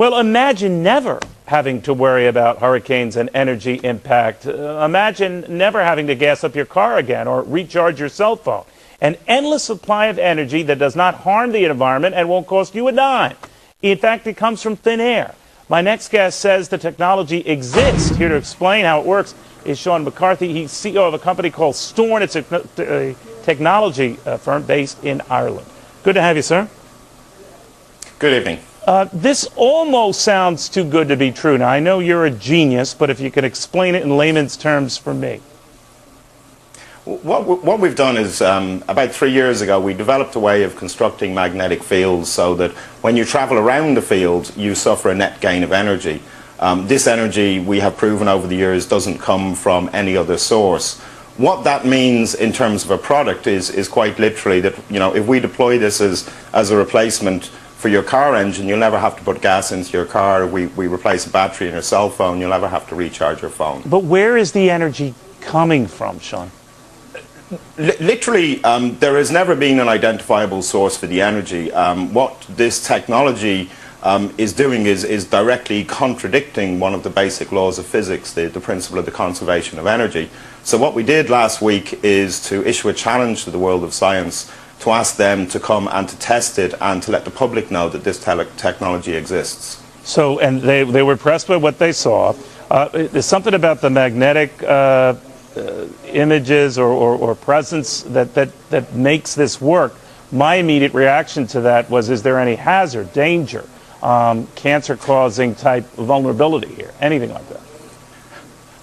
Well, imagine never having to worry about hurricanes and energy impact. Imagine never having to gas up your car again or recharge your cell phone. An endless supply of energy that does not harm the environment and won't cost you a dime. In fact, it comes from thin air. My next guest says the technology exists. Here to explain how it works is Sean McCarthy. He's CEO of a company called Storn. It's a technology firm based in Ireland. Good to have you, sir. Good evening. This almost sounds too good to be true. Now, I know you're a genius, but if you could explain it in layman's terms for me. What we've done is, about 3 years ago, we developed a way of constructing magnetic fields so that when you travel around the field, you suffer a net gain of energy. This energy, we have proven over the years, doesn't come from any other source. What that means in terms of a product is quite literally that, you know, if we deploy this as a replacement for your car engine, you'll never have to put gas into your car. We replace a battery in your cell phone, you'll never have to recharge your phone. But where is the energy coming from, Sean? Literally, there has never been an identifiable source for the energy. What this technology is doing is directly contradicting one of the basic laws of physics, the principle of the conservation of energy. So what we did last week is to issue a challenge to the world of science, to ask them to come and to test it and to let the public know that this technology exists. So, and they were impressed by what they saw. There's something about the magnetic images or presence that makes this work. My immediate reaction to that was, is there any hazard, danger, cancer-causing type vulnerability here, anything like that?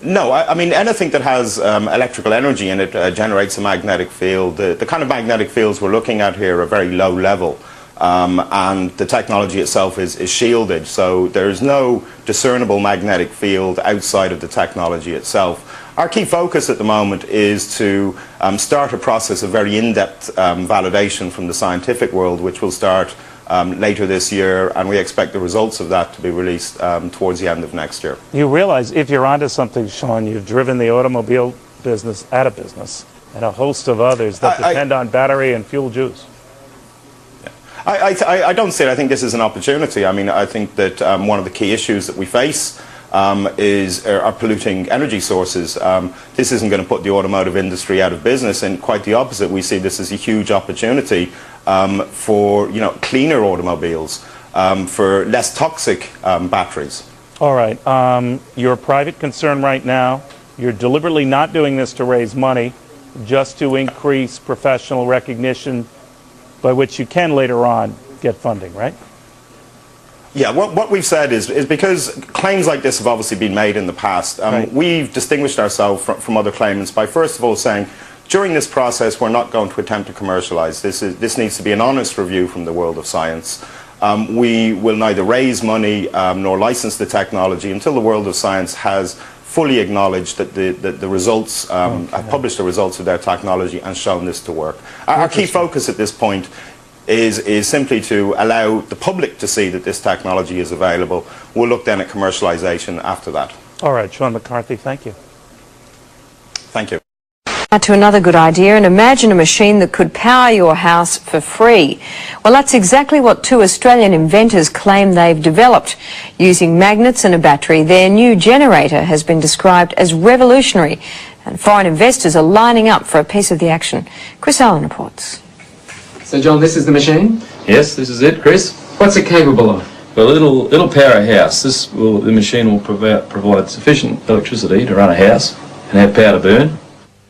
No, I mean anything that has electrical energy in it generates a magnetic field. The kind of magnetic fields we're looking at here are very low level, and the technology itself is shielded, so there's no discernible magnetic field outside of the technology itself. Our key focus at the moment is to start a process of very in-depth validation from the scientific world, which will start later this year, and we expect the results of that to be released towards the end of next year. You realize if you're onto something, Sean, you've driven the automobile business out of business and a host of others that depend on battery and fuel juice. I don't see it. I think this is an opportunity. I mean, I think that one of the key issues that we face are polluting energy sources. This isn't going to put the automotive industry out of business, and quite the opposite. We see this as a huge opportunity for, you know, cleaner automobiles, for less toxic batteries. All right. You're a private concern right now. You're deliberately not doing this to raise money, just to increase professional recognition, by which you can later on get funding, right? Yeah, what we've said is because claims like this have obviously been made in the past, right. We've distinguished ourselves from other claimants by first of all saying, during this process we're not going to attempt to commercialize. This needs to be an honest review from the world of science. We will neither raise money nor license the technology until the world of science has fully acknowledged that the results, have published the results of their technology and shown this to work. Our key focus at this point is simply to allow the public to see that this technology is available. We'll look then at commercialization after that. All right, Sean McCarthy, thank you. Thank you. Now to another good idea, and imagine a machine that could power your house for free. Well, that's exactly what two Australian inventors claim they've developed. Using magnets and a battery, their new generator has been described as revolutionary, and foreign investors are lining up for a piece of the action. Chris Allen reports. So, John, this is the machine? Yes, this is it, Chris. What's it capable of? Well, it'll power a house. The machine will provide sufficient electricity to run a house and have power to burn.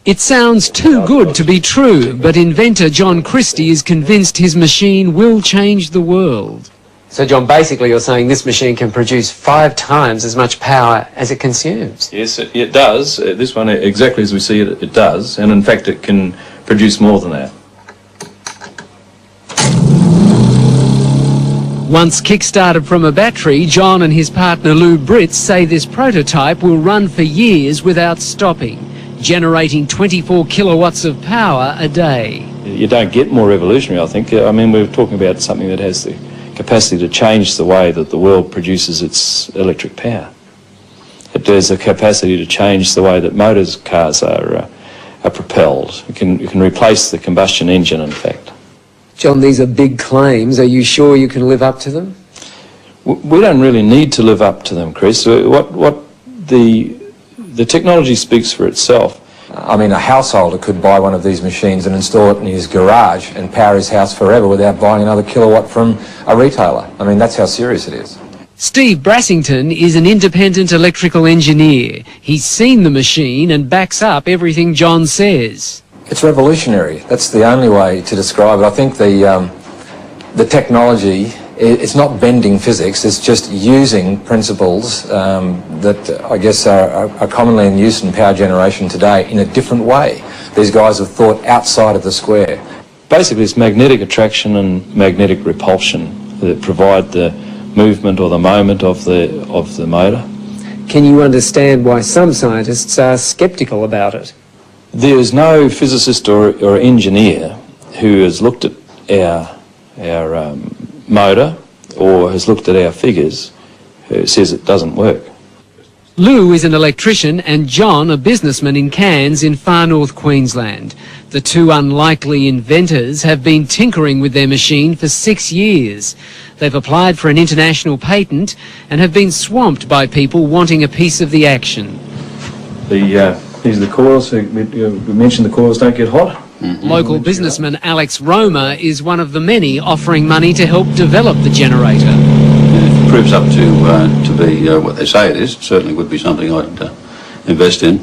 It sounds too good to be true, but inventor John Christie is convinced his machine will change the world. So, John, basically you're saying this machine can produce 5 times as much power as it consumes? Yes, it does. This one, exactly as we see it, it does. And in fact, it can produce more than that. Once kick-started from a battery, John and his partner Lou Britz say this prototype will run for years without stopping, generating 24 kilowatts of power a day. You don't get more revolutionary, I think. I mean, we're talking about something that has the capacity to change the way that the world produces its electric power. It has the capacity to change the way that cars are propelled. It can replace the combustion engine, in fact. John, these are big claims. Are you sure you can live up to them? We don't really need to live up to them, Chris. What the technology speaks for itself. I mean, a householder could buy one of these machines and install it in his garage and power his house forever without buying another kilowatt from a retailer. I mean, that's how serious it is. Steve Brassington is an independent electrical engineer. He's seen the machine and backs up everything John says. It's revolutionary. That's the only way to describe it. I think the technology, it's not bending physics, it's just using principles that I guess are commonly in use in power generation today in a different way. These guys have thought outside of the square. Basically, it's magnetic attraction and magnetic repulsion that provide the movement or the moment of the motor. Can you understand why some scientists are sceptical about it? There is no physicist or engineer who has looked at our motor or has looked at our figures who says it doesn't work. Lou is an electrician and John a businessman in Cairns in far north Queensland. The two unlikely inventors have been tinkering with their machine for 6 years. They've applied for an international patent and have been swamped by people wanting a piece of the action. These are the coils. We mentioned the coils don't get hot. Local businessman Alex Roma is one of the many offering money to help develop the generator. If it proves up to be what they say it is, it certainly would be something I'd invest in.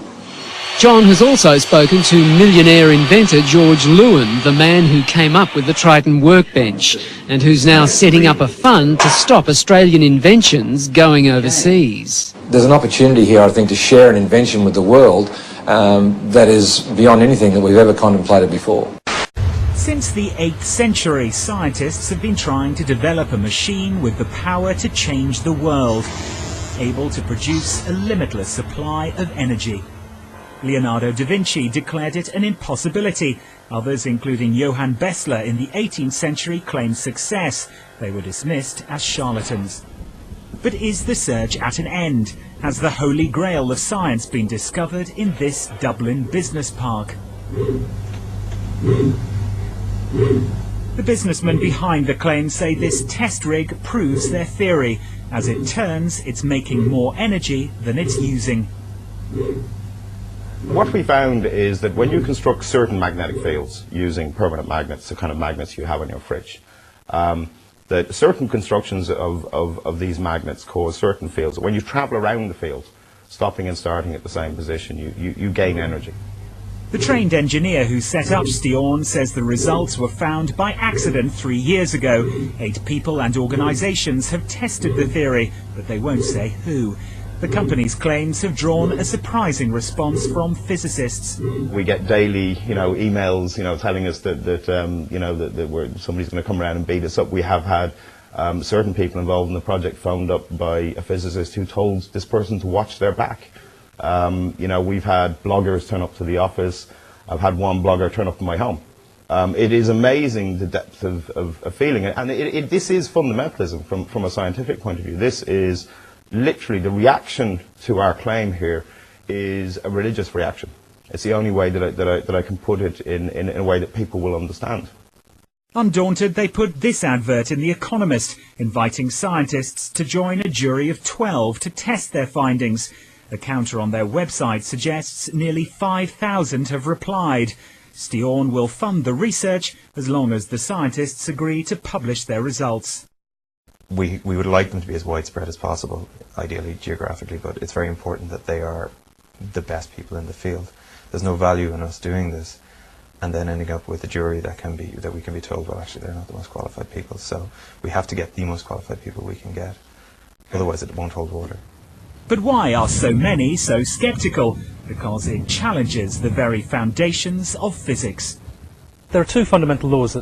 John has also spoken to millionaire inventor George Lewin, the man who came up with the Triton workbench and who's now setting up a fund to stop Australian inventions going overseas. There's an opportunity here, I think, to share an invention with the world that is beyond anything that we've ever contemplated before. Since the 8th century, scientists have been trying to develop a machine with the power to change the world, able to produce a limitless supply of energy. Leonardo da Vinci declared it an impossibility. Others, including Johann Bessler in the 18th century, claimed success. They were dismissed as charlatans. But is the search at an end? Has the holy grail of science been discovered in this Dublin business park? The businessmen behind the claim say this test rig proves their theory. As it turns, it's making more energy than it's using. What we found is that when you construct certain magnetic fields using permanent magnets, the kind of magnets you have in your fridge, that certain constructions of these magnets cause certain fields. When you travel around the field, stopping and starting at the same position, you gain energy. The trained engineer who set up Stiorn says the results were found by accident 3 years ago. 8 people and organisations have tested the theory, but they won't say who. The company's claims have drawn a surprising response from physicists. We get daily, emails, telling us that somebody's going to come around and beat us up. We have had certain people involved in the project phoned up by a physicist who told this person to watch their back. We've had bloggers turn up to the office. I've had one blogger turn up to my home. It is amazing the depth of feeling, and this is fundamentalism from a scientific point of view. This is literally the reaction to our claim here is a religious reaction. It's the only way that I can put it in a way that people will understand. Undaunted, they put this advert in The Economist, inviting scientists to join a jury of 12 to test their findings. A counter on their website suggests nearly 5,000 have replied. Stiorn will fund the research as long as the scientists agree to publish their results. We would like them to be as widespread as possible, ideally geographically, but it's very important that they are the best people in the field. There's no value in us doing this and then ending up with a jury that we can be told, well, actually they're not the most qualified people. So we have to get the most qualified people we can get. Otherwise it won't hold water. But why are so many so sceptical? Because it challenges the very foundations of physics. There are 2 fundamental laws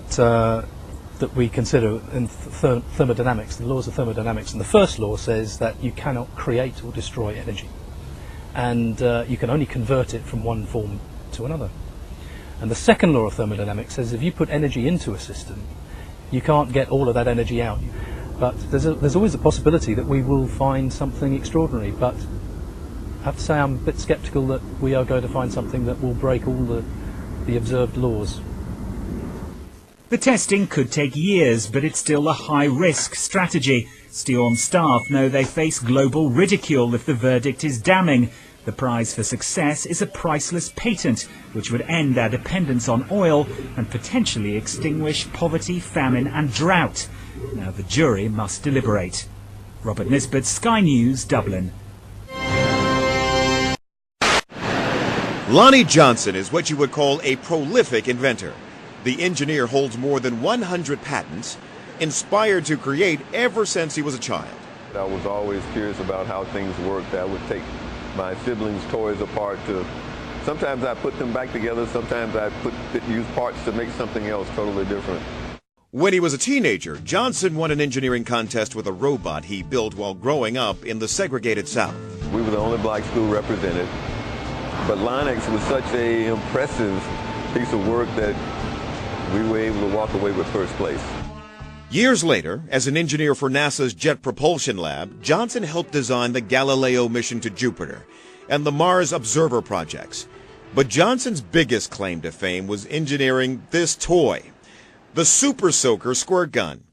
that we consider in thermodynamics, the laws of thermodynamics. And the first law says that you cannot create or destroy energy. And you can only convert it from one form to another. And the second law of thermodynamics says if you put energy into a system, you can't get all of that energy out. But there's always a possibility that we will find something extraordinary. But I have to say I'm a bit sceptical that we are going to find something that will break all the observed laws. The testing could take years, but it's still a high-risk strategy. Steorm staff know they face global ridicule if the verdict is damning. The prize for success is a priceless patent, which would end our dependence on oil and potentially extinguish poverty, famine and drought. Now the jury must deliberate. Robert Nisbet, Sky News, Dublin. Lonnie Johnson is what you would call a prolific inventor. The engineer holds more than 100 patents, inspired to create ever since he was a child. I was always curious about how things worked. I would take my siblings' toys apart to, sometimes I put them back together, sometimes I use parts to make something else totally different. When he was a teenager, Johnson won an engineering contest with a robot he built while growing up in the segregated South. We were the only black school represented, but Linux was such an impressive piece of work that we were able to walk away with first place. Years later, as an engineer for NASA's Jet Propulsion Lab, Johnson helped design the Galileo mission to Jupiter and the Mars Observer projects. But Johnson's biggest claim to fame was engineering this toy, the Super Soaker squirt gun.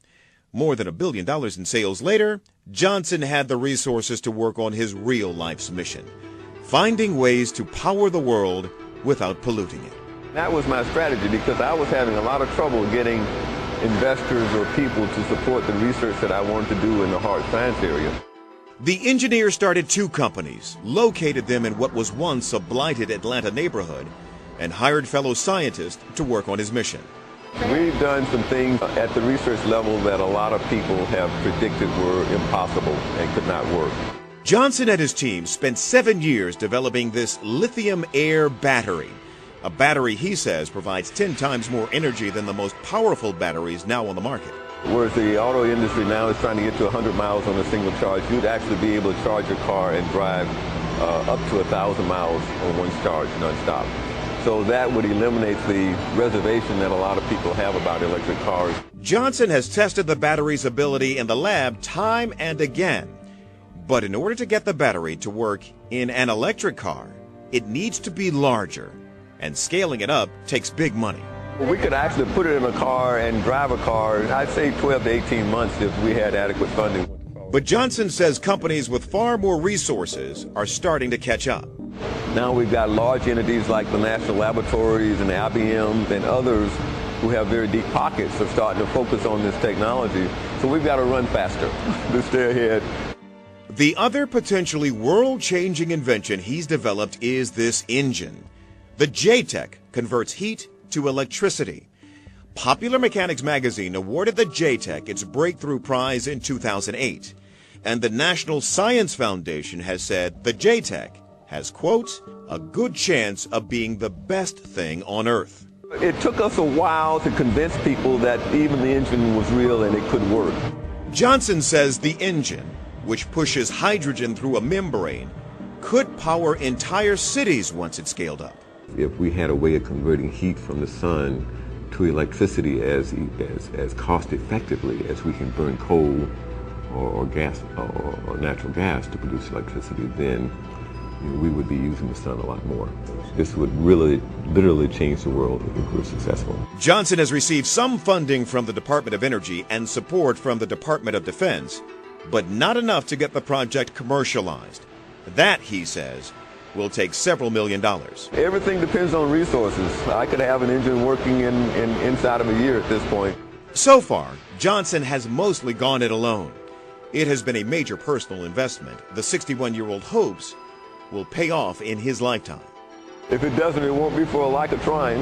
More than $1 billion in sales later, Johnson had the resources to work on his real life's mission, finding ways to power the world without polluting it. That was my strategy because I was having a lot of trouble getting investors or people to support the research that I wanted to do in the hard science area. The engineer started 2 companies, located them in what was once a blighted Atlanta neighborhood, and hired fellow scientists to work on his mission. We've done some things at the research level that a lot of people have predicted were impossible and could not work. Johnson and his team spent 7 years developing this lithium-air battery. A battery, he says, provides 10 times more energy than the most powerful batteries now on the market. Whereas the auto industry now is trying to get to 100 miles on a single charge, you'd actually be able to charge your car and drive up to 1,000 miles on one charge nonstop. So that would eliminate the reservation that a lot of people have about electric cars. Johnson has tested the battery's ability in the lab time and again. But in order to get the battery to work in an electric car, it needs to be larger. And scaling it up takes big money. We could actually put it in a car and drive a car, I'd say 12 to 18 months if we had adequate funding. But Johnson says companies with far more resources are starting to catch up. Now we've got large entities like the national laboratories and the IBMs and others who have very deep pockets are starting to focus on this technology. So we've got to run faster to stay ahead. The other potentially world-changing invention he's developed is this engine. The J-Tech converts heat to electricity. Popular Mechanics magazine awarded the J-Tech its breakthrough prize in 2008. And the National Science Foundation has said the J-Tech has, quote, a good chance of being the best thing on Earth. It took us a while to convince people that even the engine was real and it could work. Johnson says the engine, which pushes hydrogen through a membrane, could power entire cities once it's scaled up. If we had a way of converting heat from the sun to electricity as cost effectively as we can burn coal or gas or natural gas to produce electricity, then we would be using the sun a lot more. This would really, literally change the world if we're successful. Johnson has received some funding from the Department of Energy and support from the Department of Defense, but not enough to get the project commercialized. That, he says, will take several $1 million. Everything depends on resources. I could have an engine working inside of a year at this point. So far, Johnson has mostly gone it alone. It has been a major personal investment the 61-year-old hopes will pay off in his lifetime. If it doesn't, it won't be for a lack of trying.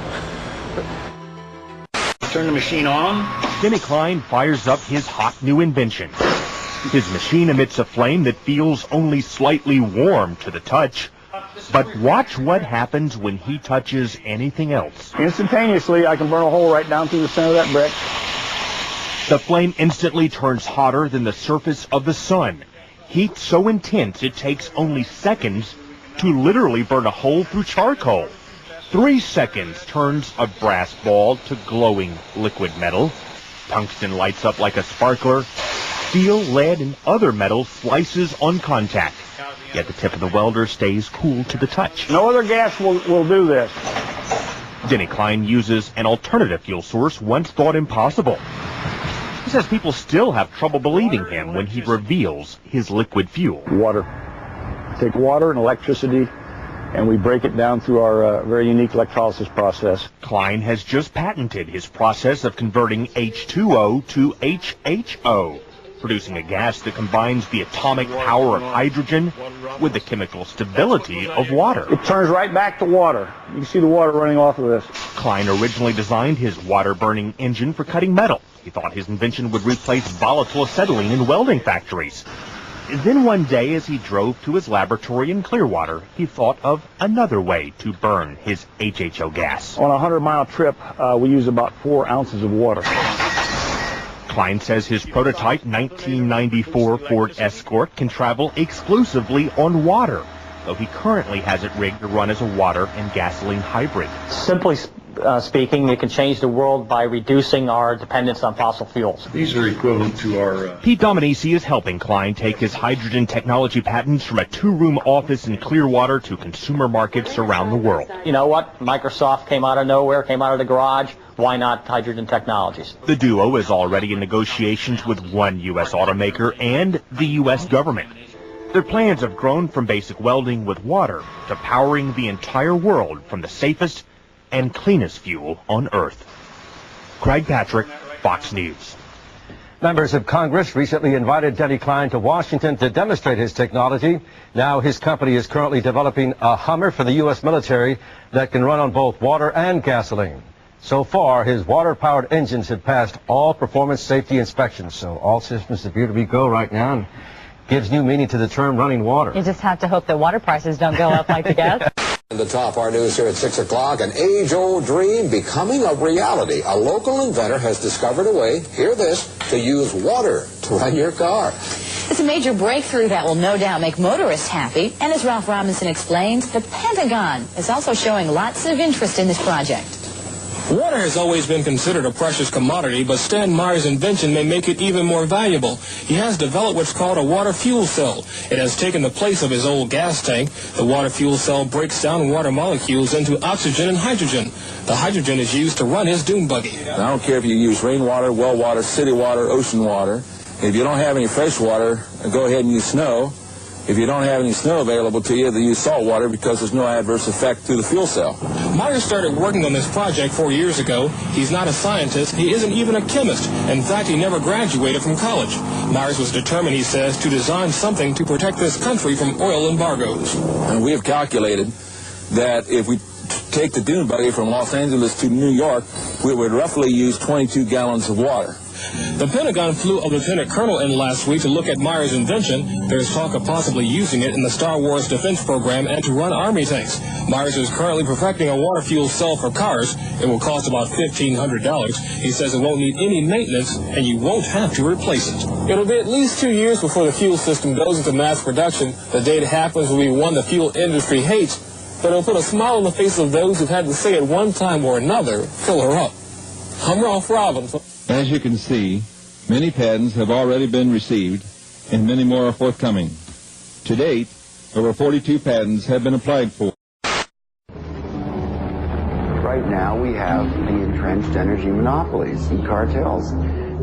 Turn the machine on. Denny Klein fires up his hot new invention. His machine emits a flame that feels only slightly warm to the touch. But watch what happens when he touches anything else. Instantaneously, I can burn a hole right down through the center of that brick. The flame instantly turns hotter than the surface of the sun. Heat so intense it takes only seconds to literally burn a hole through charcoal. 3 seconds turns a brass ball to glowing liquid metal. Tungsten lights up like a sparkler. Steel, lead, and other metal slices on contact. Yet the tip of the welder stays cool to the touch. No other gas will do this. Denny Klein uses an alternative fuel source once thought impossible. He says people still have trouble believing him when he reveals his liquid fuel. Water. Take water and electricity, and we break it down through our very unique electrolysis process. Klein has just patented his process of converting H2O to HHO, producing a gas that combines the atomic power of hydrogen with the chemical stability of water. It turns right back to water. You can see the water running off of this. Klein originally designed his water-burning engine for cutting metal. He thought his invention would replace volatile acetylene in welding factories. Then one day, as he drove to his laboratory in Clearwater, he thought of another way to burn his HHO gas. On a 100-mile trip, we use about 4 ounces of water. Klein says his prototype 1994 Ford Escort can travel exclusively on water, though he currently has it rigged to run as a water and gasoline hybrid. Simply speaking, it can change the world by reducing our dependence on fossil fuels. These are equivalent to our... Pete Dominici is helping Klein take his hydrogen technology patents from a 2-room office in Clearwater to consumer markets around the world. You know what? Microsoft came out of nowhere, came out of the garage. Why not hydrogen technologies? The duo is already in negotiations with one U.S. automaker and the U.S. government. Their plans have grown from basic welding with water to powering the entire world from the safest and cleanest fuel on Earth. Craig Patrick, Fox News. Members of Congress recently invited Denny Klein to Washington to demonstrate his technology. Now his company is currently developing a Hummer for the U.S. military that can run on both water and gasoline. So far, his water-powered engines have passed all performance safety inspections, so all systems appear to be go right now and gives new meaning to the term running water. You just have to hope that water prices don't go up like the gas. The top, our news here at 6 o'clock, an age-old dream becoming a reality. A local inventor has discovered a way, hear this, to use water to run your car. It's a major breakthrough that will no doubt make motorists happy. And as Ralph Robinson explains, the Pentagon is also showing lots of interest in this project. Water has always been considered a precious commodity, but Stan Meyer's invention may make it even more valuable. He has developed what's called a water fuel cell. It has taken the place of his old gas tank. The water fuel cell breaks down water molecules into oxygen and hydrogen. The hydrogen is used to run his dune buggy. I don't care if you use rainwater, well water, city water, ocean water. If you don't have any fresh water, go ahead and use snow. If you don't have any snow available to you, then use salt water because there's no adverse effect to the fuel cell. Meyer started working on this project 4 years ago. He's not a scientist. He isn't even a chemist. In fact, he never graduated from college. Myers was determined, he says, to design something to protect this country from oil embargoes. And we have calculated that if we take the dune buggy from Los Angeles to New York, we would roughly use 22 gallons of water. The Pentagon flew a lieutenant colonel in last week to look at Meyer's invention. There's talk of possibly using it in the Star Wars defense program and to run Army tanks. Myers is currently perfecting a water fuel cell for cars. It will cost about $1,500. He says it won't need any maintenance, and you won't have to replace it. It'll be at least 2 years before the fuel system goes into mass production. The day it happens will be one the fuel industry hates, but it'll put a smile on the face of those who've had to say at one time or another, fill her up. I'm Ralph Robinson. As you can see, many patents have already been received, and many more are forthcoming. To date, over 42 patents have been applied for. Right now, we have the entrenched energy monopolies and cartels.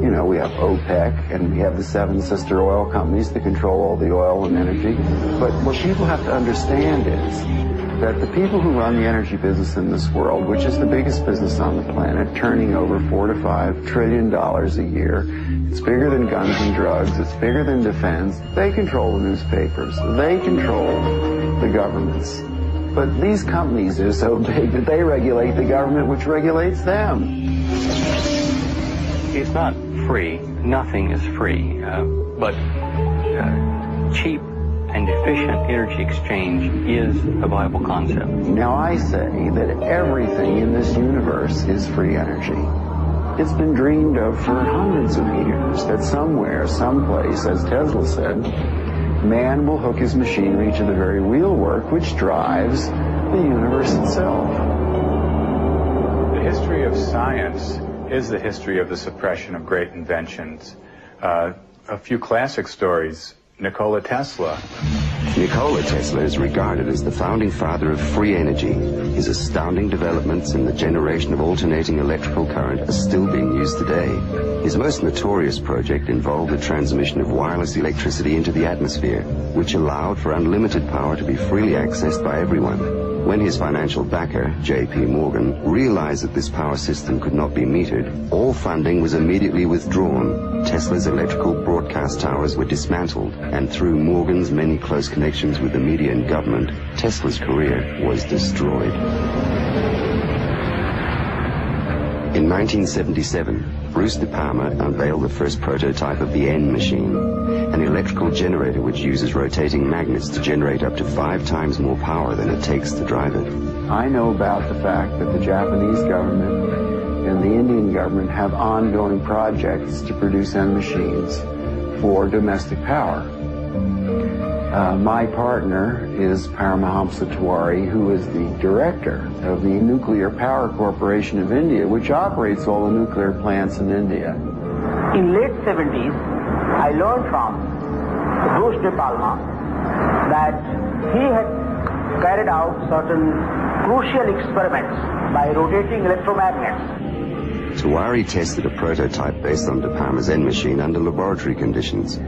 You know, we have OPEC, and we have the 7 sister oil companies that control all the oil and energy. But what people have to understand is that the people who run the energy business in this world, which is the biggest business on the planet, turning over $4 to $5 trillion a year, it's bigger than guns and drugs, it's bigger than defense. They control the newspapers, they control the governments. But these companies are so big that they regulate the government, which regulates them. It's not free. Nothing is free. But cheap and efficient energy exchange is a viable concept. Now I say that everything in this universe is free energy. It's been dreamed of for hundreds of years that somewhere, someplace, as Tesla said, man will hook his machinery to the very wheelwork which drives the universe itself. The history of science is the history of the suppression of great inventions. A few classic stories. Nikola Tesla Nikola Tesla is regarded as the founding father of free energy. His astounding developments in the generation of alternating electrical current are still being used today. His most notorious project involved the transmission of wireless electricity into the atmosphere, which allowed for unlimited power to be freely accessed by everyone. When his financial backer, J.P. Morgan, realized that this power system could not be metered, all funding was immediately withdrawn. Tesla's electrical broadcast towers were dismantled, and through Morgan's many close connections with the media and government, Tesla's career was destroyed. In 1977, Bruce De Palma unveiled the first prototype of the N machine, an electrical generator which uses rotating magnets to generate up to 5 times more power than it takes to drive it. I know about the fact that the Japanese government and the Indian government have ongoing projects to produce N machines for domestic power. My partner is Paramahamsa Tiwari, who is the director of the Nuclear Power Corporation of India, which operates all the nuclear plants in India. In late 70s, I learned from Bruce De Palma that he had carried out certain crucial experiments by rotating electromagnets. Tiwari tested a prototype based on De Palma's N machine under laboratory conditions.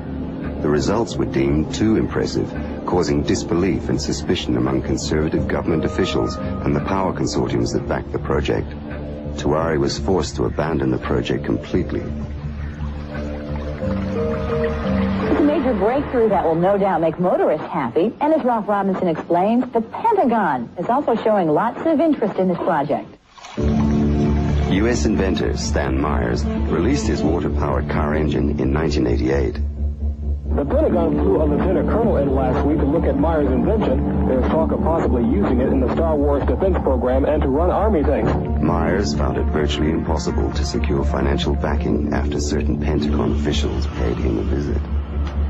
The results were deemed too impressive, causing disbelief and suspicion among conservative government officials and the power consortiums that backed the project. Tiwari was forced to abandon the project completely. It's a major breakthrough that will no doubt make motorists happy, and as Ralph Robinson explains, the Pentagon is also showing lots of interest in this project. U.S. inventor Stan Myers released his water-powered car engine in 1988. The Pentagon flew a lieutenant colonel in last week to look at Myers' invention. There's talk of possibly using it in the Star Wars defense program and to run Army tanks. Myers found it virtually impossible to secure financial backing after certain Pentagon officials paid him a visit.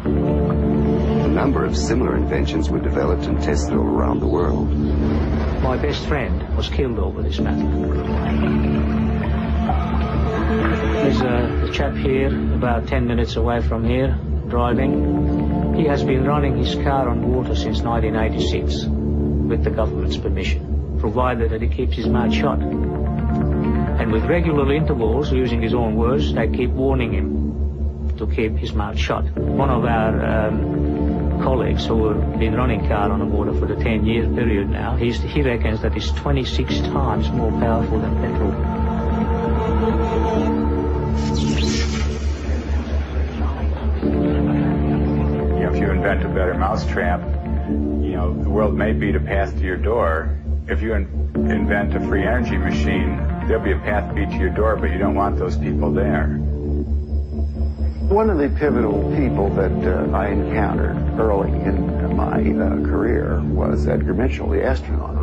A number of similar inventions were developed and tested all around the world. My best friend was killed over this matter. There's a chap here, about 10 minutes away from here, driving. He has been running his car on water since 1986 with the government's permission, provided that he keeps his mouth shut. And with regular intervals, using his own words, they keep warning him to keep his mouth shut. One of our colleagues who have been running car on the water for the 10-year period now, he reckons that it's 26 times more powerful than petrol. If you invent a better mousetrap, the world may be to path to your door. If you invent a free energy machine, there'll be a path beat to your door, but you don't want those people there. One of the pivotal people that I encountered early in my career was Edgar Mitchell, the astronaut.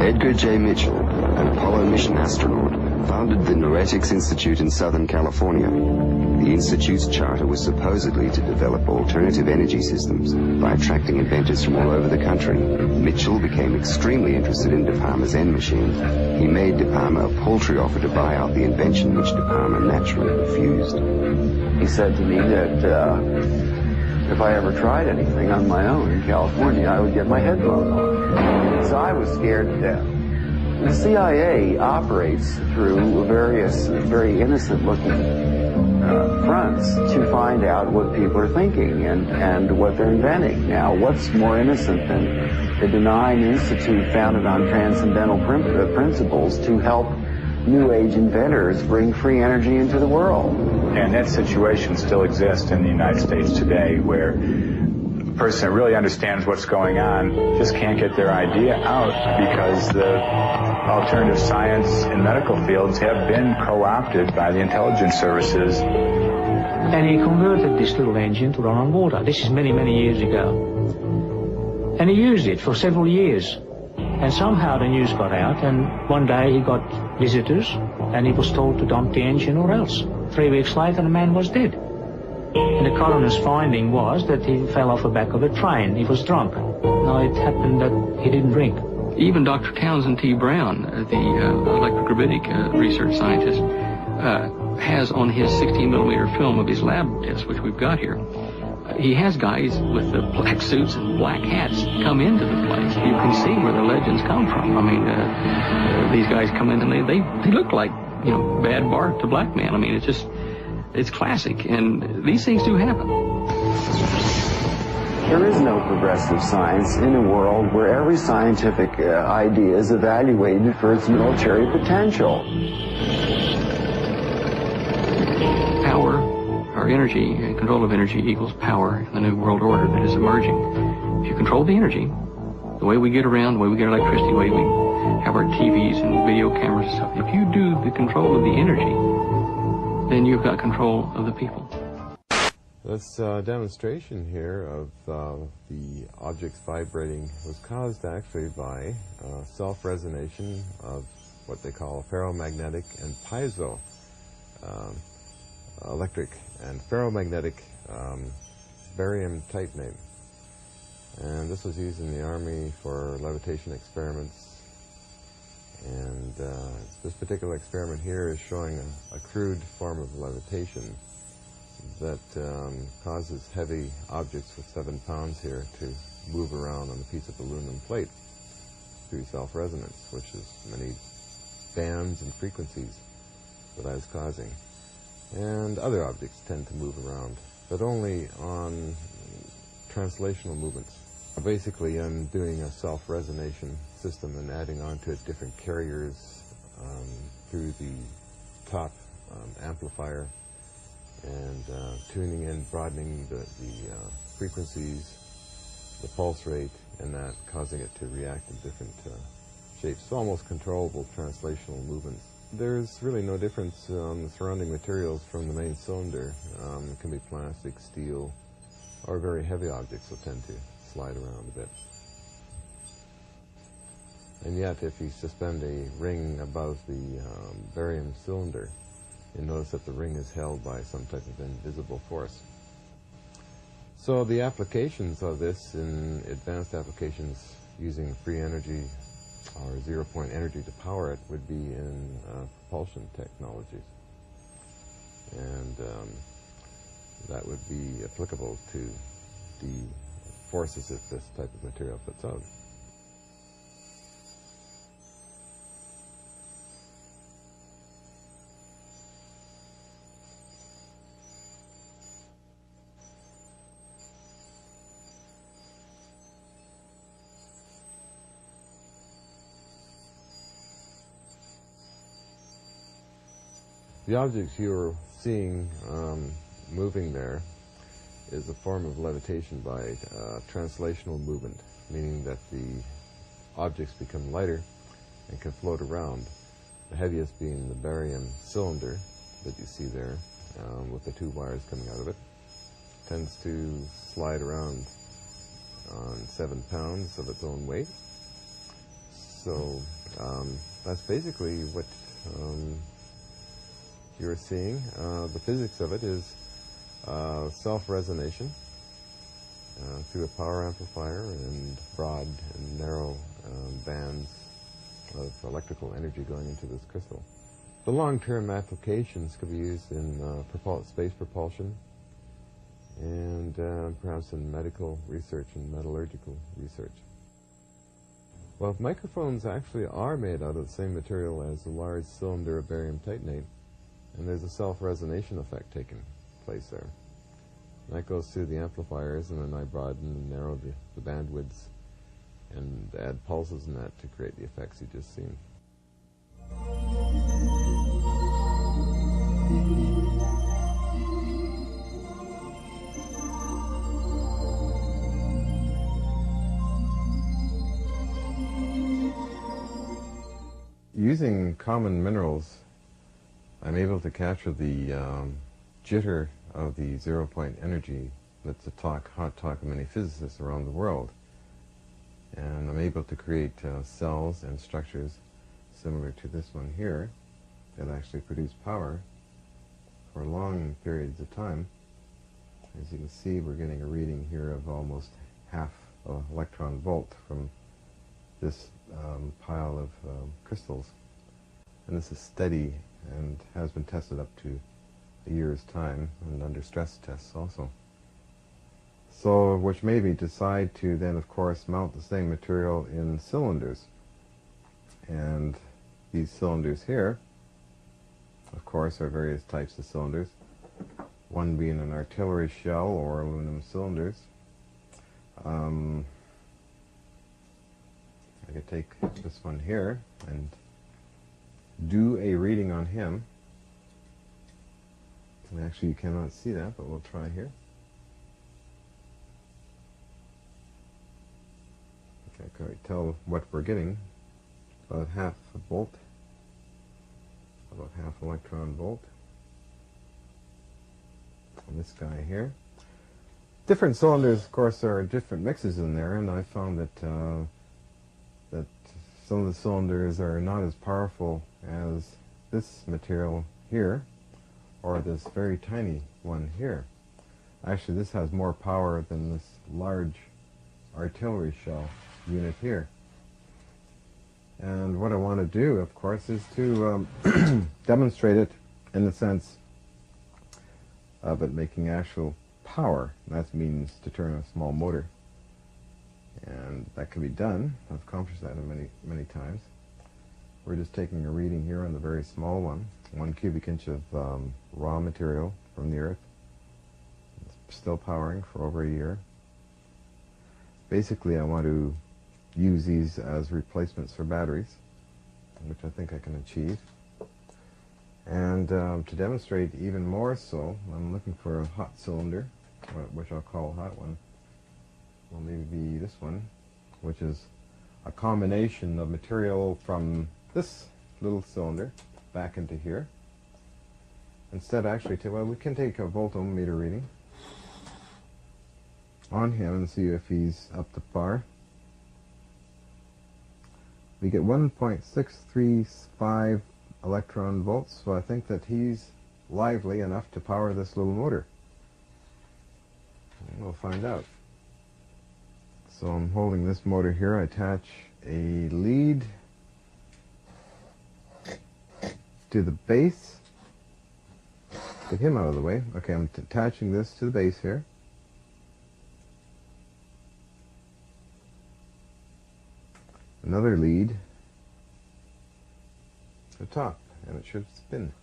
Edgar J. Mitchell, an Apollo mission astronaut, founded the Noetics Institute in Southern California. The Institute's charter was supposedly to develop alternative energy systems by attracting inventors from all over the country. Mitchell became extremely interested in De Palma's N machine. He made De Palma a paltry offer to buy out the invention, which De Palma naturally refused. He said to me that if I ever tried anything on my own in California, I would get my head blown off. So I was scared to death. The CIA operates through various very innocent-looking fronts to find out what people are thinking and what they're inventing. Now, what's more innocent than a benign institute founded on transcendental principles to help New Age inventors bring free energy into the world? And that situation still exists in the United States today, where a person that really understands what's going on just can't get their idea out because the alternative science and medical fields have been co-opted by the intelligence services. And he converted this little engine to run on water. This is many, many years ago. And he used it for several years. And somehow the news got out, and one day he got visitors, and he was told to dump the engine or else. 3 weeks later, the man was dead. And the coroner's finding was that he fell off the back of a train. He was drunk. Now, it happened that he didn't drink. Even Dr. Townsend T. Brown, the electrogravitic research scientist, has on his 16-millimeter film of his lab test, which we've got here, he has guys with the black suits and black hats come into the place. You can see where the legends come from. I mean, these guys come in and they look like, you know, Bad Bart, the black man. I mean, it's classic, and these things do happen. There is no progressive science in a world where every scientific idea is evaluated for its military potential. Power, or energy, control of energy equals power in the new world order that is emerging. If you control the energy, the way we get around, the way we get electricity, the way we have our TVs and video cameras and stuff, if you do the control of the energy, then you've got control of the people. This demonstration here of the objects vibrating was caused actually by self-resonation of what they call ferromagnetic and piezo electric and ferromagnetic barium titanate. And this was used in the Army for levitation experiments. And this particular experiment here is showing a crude form of levitation that causes heavy objects with 7 pounds here to move around on a piece of aluminum plate through self-resonance, which is many bands and frequencies that I was causing. And other objects tend to move around, but only on translational movements. Basically, I'm doing a self-resonation system and adding onto it different carriers through the top amplifier, and tuning in, broadening the frequencies, the pulse rate, and that causing it to react in different shapes. So almost controllable translational movements. There's really no difference on the surrounding materials from the main cylinder. It can be plastic, steel, or very heavy objects will tend to slide around a bit. And yet, if you suspend a ring above the barium cylinder, you notice that the ring is held by some type of invisible force. So the applications of this in advanced applications using free energy or zero-point energy to power it would be in propulsion technologies. And that would be applicable to the forces that this type of material puts out. The objects you're seeing moving there is a form of levitation by translational movement, meaning that the objects become lighter and can float around. The heaviest being the barium cylinder that you see there with the 2 wires coming out of it. Tends to slide around on 7 pounds of its own weight. So that's basically what you're seeing. The physics of it is self-resonation through a power amplifier and broad and narrow bands of electrical energy going into this crystal. The long-term applications could be used in space propulsion and perhaps in medical research and metallurgical research. Well, microphones actually are made out of the same material as the large cylinder of barium titanate, and there's a self-resonation effect taking place there. And that goes through the amplifiers, and then I broaden and narrow the bandwidths and add pulses in that to create the effects you just seen. Using common minerals, I'm able to capture the jitter of the zero-point energy that's a hot talk of many physicists around the world. And I'm able to create cells and structures similar to this one here that actually produce power for long periods of time. As you can see, we're getting a reading here of almost half an electron volt from this pile of crystals. And this is steady and has been tested up to a year's time and under stress tests also. So, which made me decide to then, of course, mount the same material in cylinders. And these cylinders here, of course, are various types of cylinders. One being an artillery shell or aluminum cylinders. I could take this one here and do a reading on him. And actually you cannot see that, but we'll try here. Okay, can we tell what we're getting? About half a volt, about half electron volt. And this guy here. Different cylinders, of course, there are different mixes in there, and I found that that some of the cylinders are not as powerful as this material here, or this very tiny one here. Actually, this has more power than this large artillery shell unit here. And what I want to do, of course, is to demonstrate it in the sense of it making actual power. That means to turn a small motor. And that can be done. I've accomplished that many times. We're just taking a reading here on the very small one. 1 cubic inch of raw material from the earth. It's still powering for over a year. Basically, I want to use these as replacements for batteries, which I think I can achieve. And to demonstrate even more so, I'm looking for a hot cylinder, which I'll call a hot one. Will maybe be this one, which is a combination of material from this little cylinder back into here. Instead, actually, well, we can take a voltometer reading on him and see if he's up to par. We get 1.635 electron volts, so I think that he's lively enough to power this little motor. And we'll find out. So I'm holding this motor here. I attach a lead to the base. Get him out of the way. Okay, I'm attaching this to the base here. Another lead to the top, and it should spin,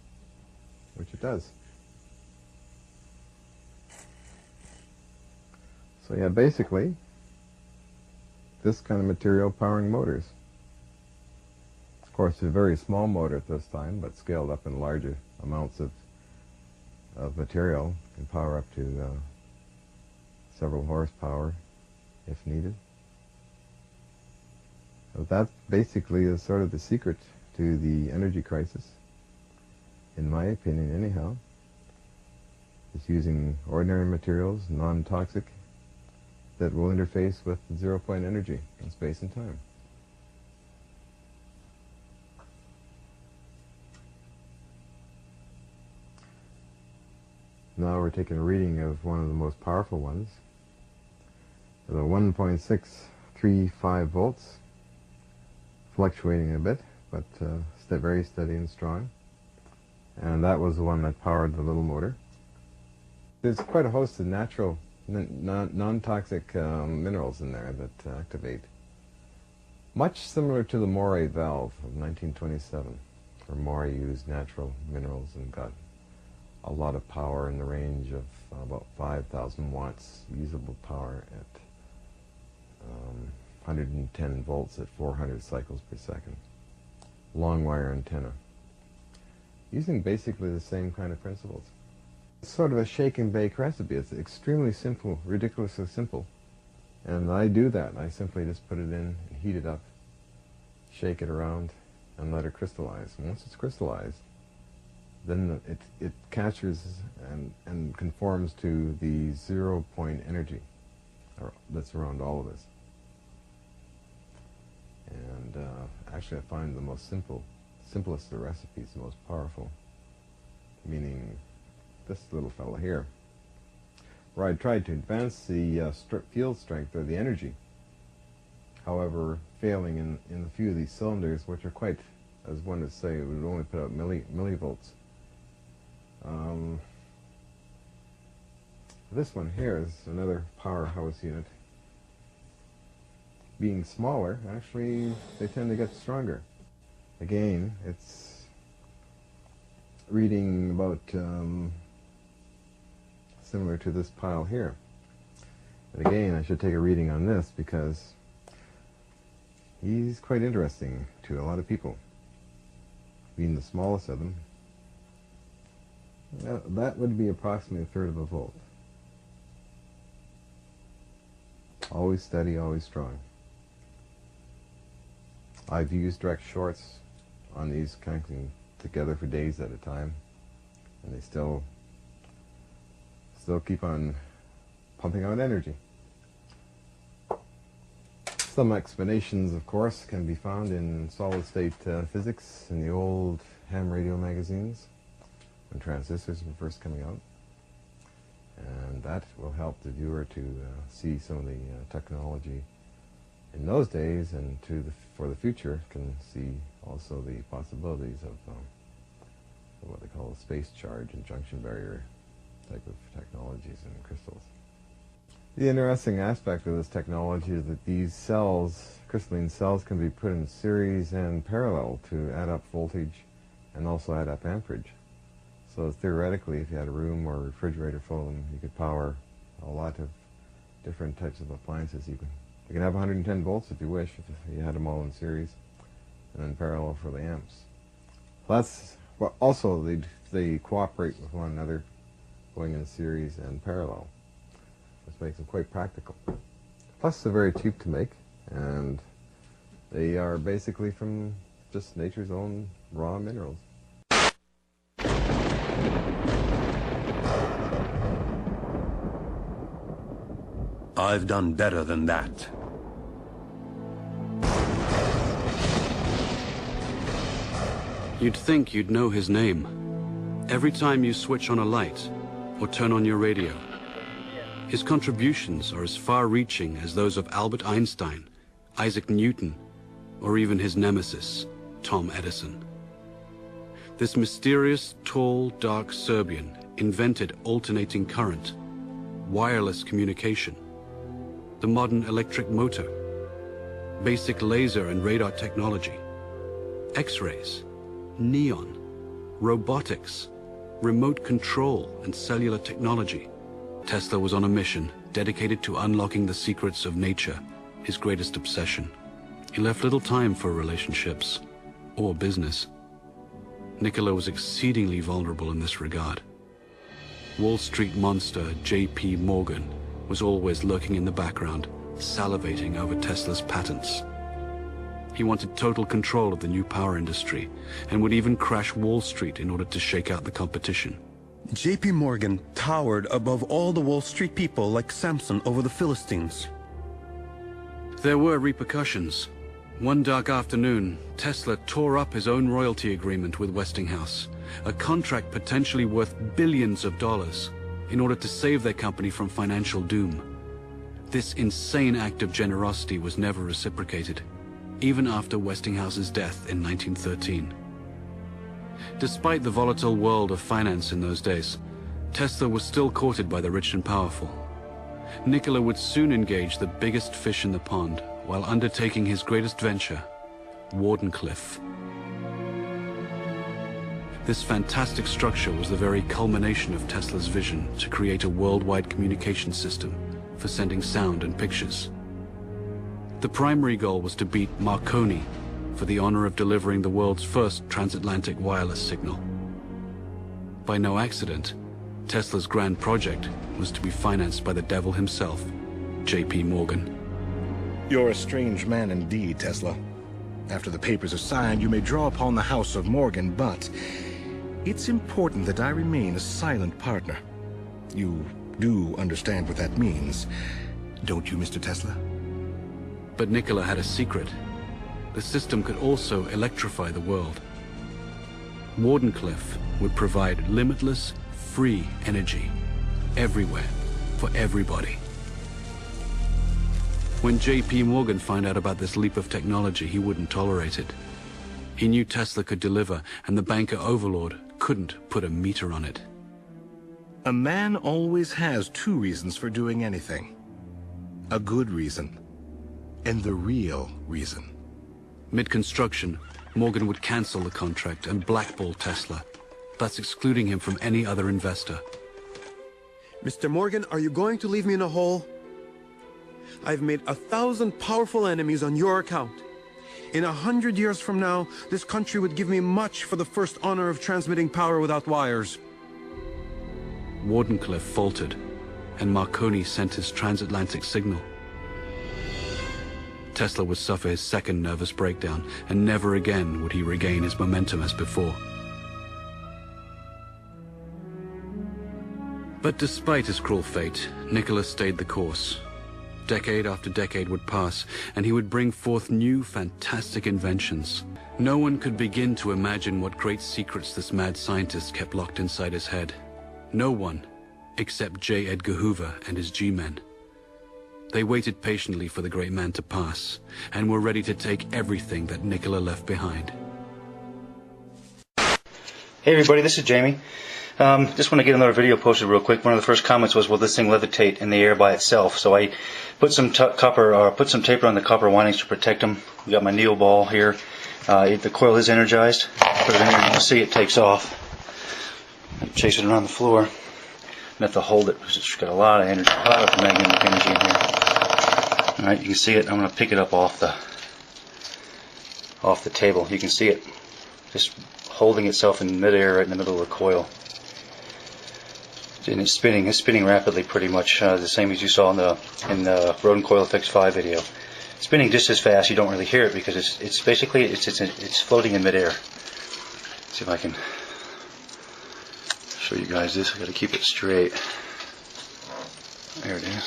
which it does. So yeah, basically, this kind of material powering motors. Of course, it's a very small motor at this time, but scaled up in larger amounts of material, can power up to several horsepower if needed. So that basically is sort of the secret to the energy crisis, in my opinion anyhow. It's using ordinary materials, non-toxic, that will interface with zero-point energy in space and time. Now we're taking a reading of one of the most powerful ones, the 1.635 volts, fluctuating a bit, but very steady and strong. And that was the one that powered the little motor. There's quite a host of natural, non-toxic minerals in there that activate. Much similar to the Moray valve of 1927, where Moray used natural minerals and got a lot of power in the range of about 5,000 watts usable power at 110 volts at 400 cycles per second. Long wire antenna. Using basically the same kind of principles. It's sort of a shake and bake recipe. It's extremely simple, ridiculously simple. And I do that. I simply just put it in, heat it up, shake it around, and let it crystallize. And once it's crystallized, then it captures and conforms to the zero-point energy that's around all of us. And actually I find the most simplest of the recipes the most powerful, meaning this little fellow here, where I tried to advance the field strength or the energy, however failing in a few of these cylinders, which are quite, as one would say, it would only put out millivolts. This one here is another powerhouse unit. Being smaller, actually, they tend to get stronger. Again, it's reading about similar to this pile here. But again, I should take a reading on this because he's quite interesting to a lot of people. Being the smallest of them, that would be approximately a third of a volt. Always steady, always strong. I've used direct shorts on these connecting together for days at a time, and they still keep on pumping out energy. Some explanations, of course, can be found in solid-state physics in the old ham radio magazines when transistors were first coming out. And that will help the viewer to see some of the technology in those days, and for the future can see also the possibilities of what they call a space charge and junction barrier type of technologies in crystals. The interesting aspect of this technology is that these cells, crystalline cells, can be put in series and parallel to add up voltage and also add up amperage. So theoretically, if you had a room or a refrigerator full of them, you could power a lot of different types of appliances. You can have 110 volts if you wish, if you had them all in series, and then parallel for the amps. That's well, also they cooperate with one another, going in series and parallel. This makes them quite practical. Plus, they're very cheap to make, and they are basically from just nature's own raw minerals. I've done better than that. You'd think you'd know his name. Every time you switch on a light or turn on your radio, his contributions are as far-reaching as those of Albert Einstein, Isaac Newton, or even his nemesis, Tom Edison. This mysterious, tall, dark Serbian invented alternating current, wireless communication, the modern electric motor, basic laser and radar technology, X-rays, neon, robotics, remote control, and cellular technology. Tesla was on a mission dedicated to unlocking the secrets of nature, his greatest obsession. He left little time for relationships or business. Nikola was exceedingly vulnerable in this regard. Wall Street monster J.P. Morgan was always lurking in the background, salivating over Tesla's patents. He wanted total control of the new power industry and would even crash Wall Street in order to shake out the competition. J.P. Morgan towered above all the Wall Street people like Samson over the Philistines. There were repercussions. One dark afternoon, Tesla tore up his own royalty agreement with Westinghouse, a contract potentially worth billions of dollars, in order to save their company from financial doom. This insane act of generosity was never reciprocated, even after Westinghouse's death in 1913. Despite the volatile world of finance in those days, Tesla was still courted by the rich and powerful. Nikola would soon engage the biggest fish in the pond while undertaking his greatest venture, Wardenclyffe. This fantastic structure was the very culmination of Tesla's vision to create a worldwide communication system for sending sound and pictures. The primary goal was to beat Marconi for the honor of delivering the world's first transatlantic wireless signal. By no accident, Tesla's grand project was to be financed by the devil himself, J.P. Morgan. You're a strange man indeed, Tesla. After the papers are signed, you may draw upon the house of Morgan, but it's important that I remain a silent partner. You do understand what that means, don't you, Mr. Tesla? But Nikola had a secret. The system could also electrify the world. Wardenclyffe would provide limitless, free energy, everywhere, for everybody. When J.P. Morgan found out about this leap of technology, he wouldn't tolerate it. He knew Tesla could deliver, and the banker overlord couldn't put a meter on it. A man always has two reasons for doing anything. A good reason, and the real reason. Mid-construction, Morgan would cancel the contract and blackball Tesla, thus excluding him from any other investor. Mr. Morgan, are you going to leave me in a hole? I've made 1,000 powerful enemies on your account. In 100 years from now, this country would give me much for the first honor of transmitting power without wires. Wardenclyffe faltered, and Marconi sent his transatlantic signal. Tesla would suffer his second nervous breakdown, and never again would he regain his momentum as before. But despite his cruel fate, Nikola stayed the course. Decade after decade would pass, and he would bring forth new, fantastic inventions. No one could begin to imagine what great secrets this mad scientist kept locked inside his head. No one, except J. Edgar Hoover and his G-men. They waited patiently for the great man to pass, and were ready to take everything that Nikola left behind. Hey everybody, this is Jamie. Just want to get another video posted real quick. One of the first comments was, will this thing levitate in the air by itself? So I put some tape on the copper windings to protect them. We got my Neo ball here. The coil is energized. Put it in here, you can see it takes off. Chase it around the floor. I have to hold it because it's got a lot of energy, a lot of magnetic energy in here. Alright, you can see it. I'm going to pick it up off the table. You can see it just holding itself in midair right in the middle of the coil. And it's spinning rapidly, pretty much the same as you saw in the Rodent Coil FX5 video. It's spinning just as fast. You don't really hear it because it's basically it's floating in midair. Let's see if I can show you guys this. I got to keep it straight. There it is.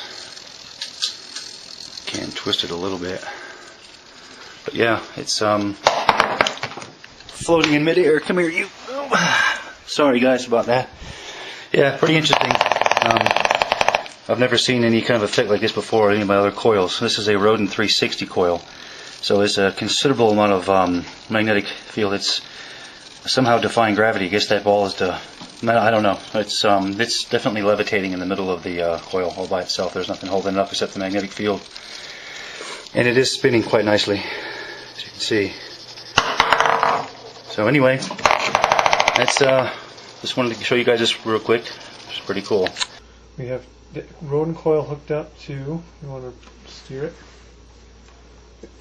Can twist it a little bit, but yeah, it's floating in midair. Come here, you. Sorry guys about that. Yeah, pretty interesting. I've never seen any kind of effect like this before on any of my other coils. This is a Rodent 360 coil, so there's a considerable amount of magnetic field. It's somehow defying gravity. I guess that ball is I don't know. It's definitely levitating in the middle of the coil all by itself. There's nothing holding it up except the magnetic field, and it is spinning quite nicely, as you can see. So anyway, that's just wanted to show you guys this real quick. It's pretty cool. We have the Rodent coil hooked up to, you want to steer it?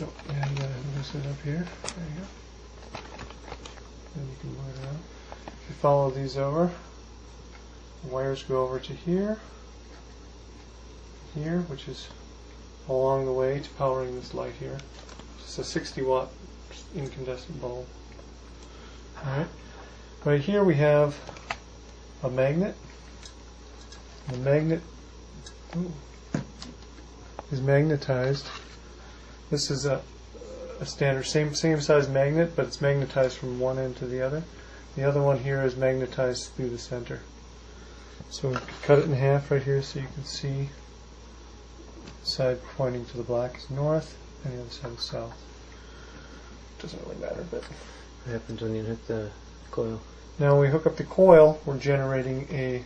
No, yeah, you gotta loosen it up here. There you go. Then you can move it around. If you follow these over, the wires go over to here, which is along the way to powering this light here. It's a 60-watt incandescent bulb. Alright. Right here we have a magnet. The magnet is magnetized. This is a standard same size magnet, but it's magnetized from one end to the other. The other one here is magnetized through the center. So we cut it in half right here so you can see the side pointing to the black is north and the other side is south. Doesn't really matter, but what happens when you hit the coil? Now when we hook up the coil, we're generating a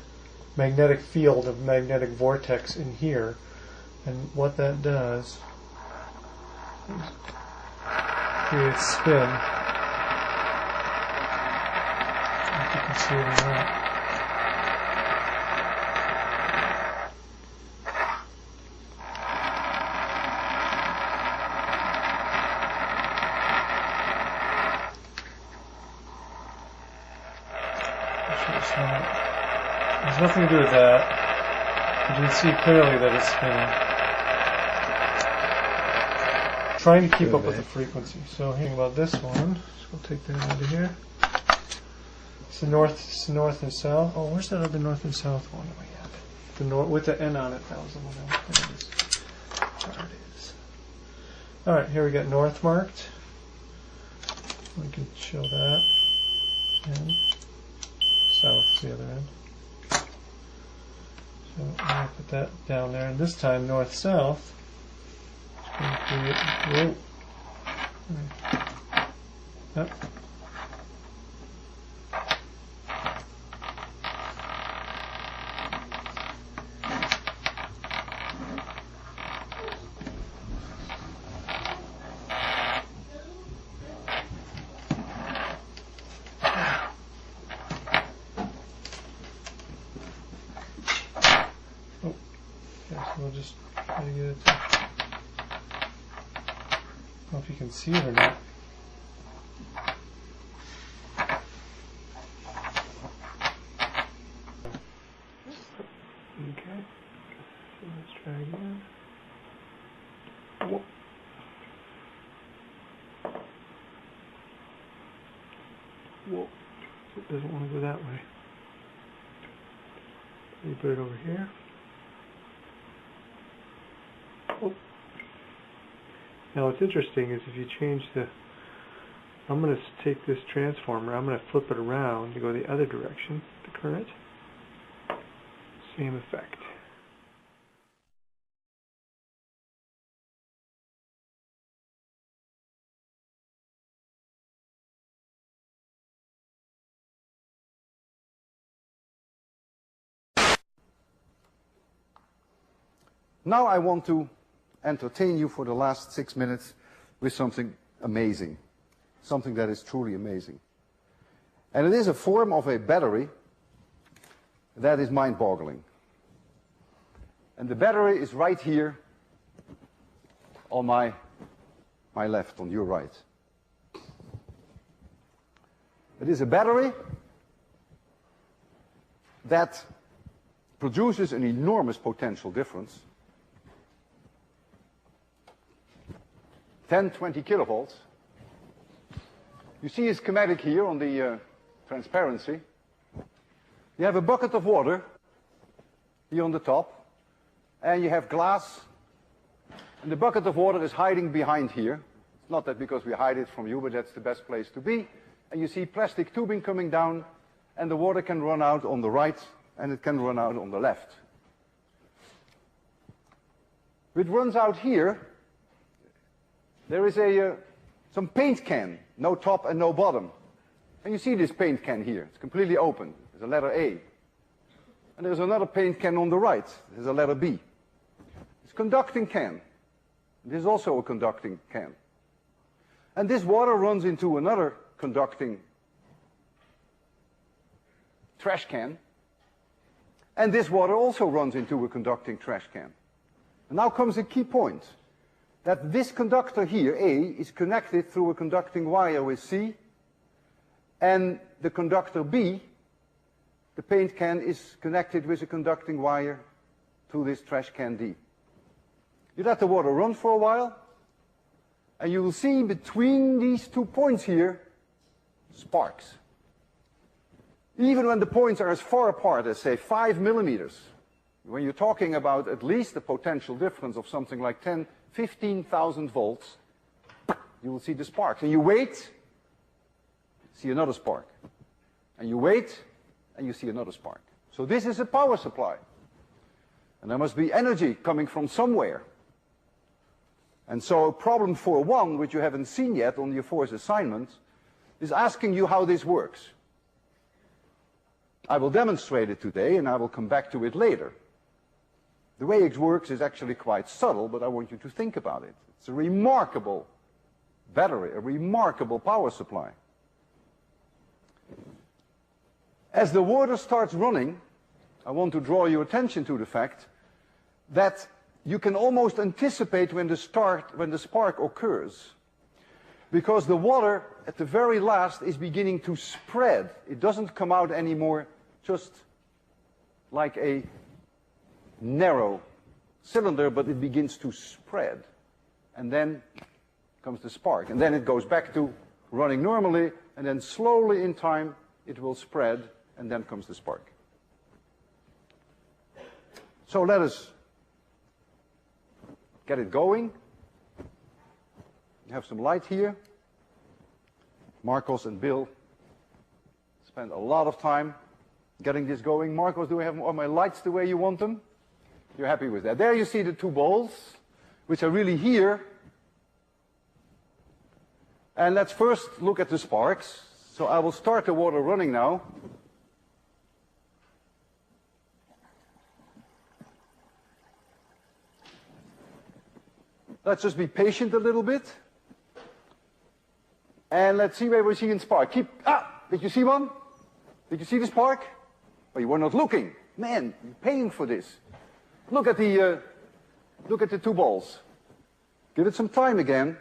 magnetic field, a magnetic vortex in here, and what that does is creates spin. If you can see it or not. There's nothing to do with that, but you can see clearly that it's spinning. Trying to keep up with the frequency. So hearing about this one, so we'll take that out of here. It's the north and south. Oh, where's that other north and south one that we have? The north with the N on it. That was the one. There it is. There it is. All right, here we got north marked. We can show that. And south is the other end. So I'm going to put that down there, and this time north-south. Yep. We'll just try to get it to... I don't know if you can see it or not. Okay. So let's try again. Whoa. Whoa. It doesn't want to go that way. Let me put it over here. Oh. Now what's interesting is if you change the... I'm going to take this transformer, I'm going to flip it around to go the other direction, the current. Same effect. Now I want to entertain you for the last 6 minutes with something amazing, something that is truly amazing. And it is a form of a battery that is mind-boggling. And the battery is right here on my left, on your right. It is a battery that produces an enormous potential difference. 10, 20 kilovolts. You see a schematic here on the transparency. You have a bucket of water here on the top, and you have glass, and the bucket of water is hiding behind here. It's not that because we hide it from you, but that's the best place to be. And you see plastic tubing coming down, and the water can run out on the right, and it can run out on the left. It runs out here. There is some paint can, no top and no bottom. And you see this paint can here. It's completely open. There's a letter A. And there's another paint can on the right. There's a letter B. It's a conducting can. This is also a conducting can. And this water runs into another conducting trash can. And this water also runs into a conducting trash can. And now comes a key point. That this conductor here, A, is connected through a conducting wire with C, and the conductor B, the paint can, is connected with a conducting wire to this trash can D. You let the water run for a while, and you will see between these 2 points here, sparks. Even when the points are as far apart as, say, 5 millimeters, when you're talking about at least a potential difference of something like 15,000 volts, you will see the sparks. And you wait, see another spark. And you wait, and you see another spark. So this is a power supply. And there must be energy coming from somewhere. And so problem 4.1, which you haven't seen yet on your fourth assignment, is asking you how this works. I will demonstrate it today, and I will come back to it later. The way it works is actually quite subtle, but I want you to think about it. It's a remarkable battery, a remarkable power supply. As the water starts running, I want to draw your attention to the fact that you can almost anticipate when the spark occurs. Because the water, at the very last, is beginning to spread. It doesn't come out anymore just like a narrow cylinder, but it begins to spread. And then comes the spark. And then it goes back to running normally, and then slowly in time it will spread, and then comes the spark. So let us get it going. You have some light here. Marcos and Bill spent a lot of time getting this going. Marcos, do I have all my lights the way you want them? You're happy with that. There you see the 2 balls, which are really here. And let's first look at the sparks. So I will start the water running now. Let's just be patient a little bit. And let's see where we see in spark. Did you see one? Did you see the spark? Well, you were not looking. Man, you're paying for this. Look at the Look at the two balls. Give it some time again.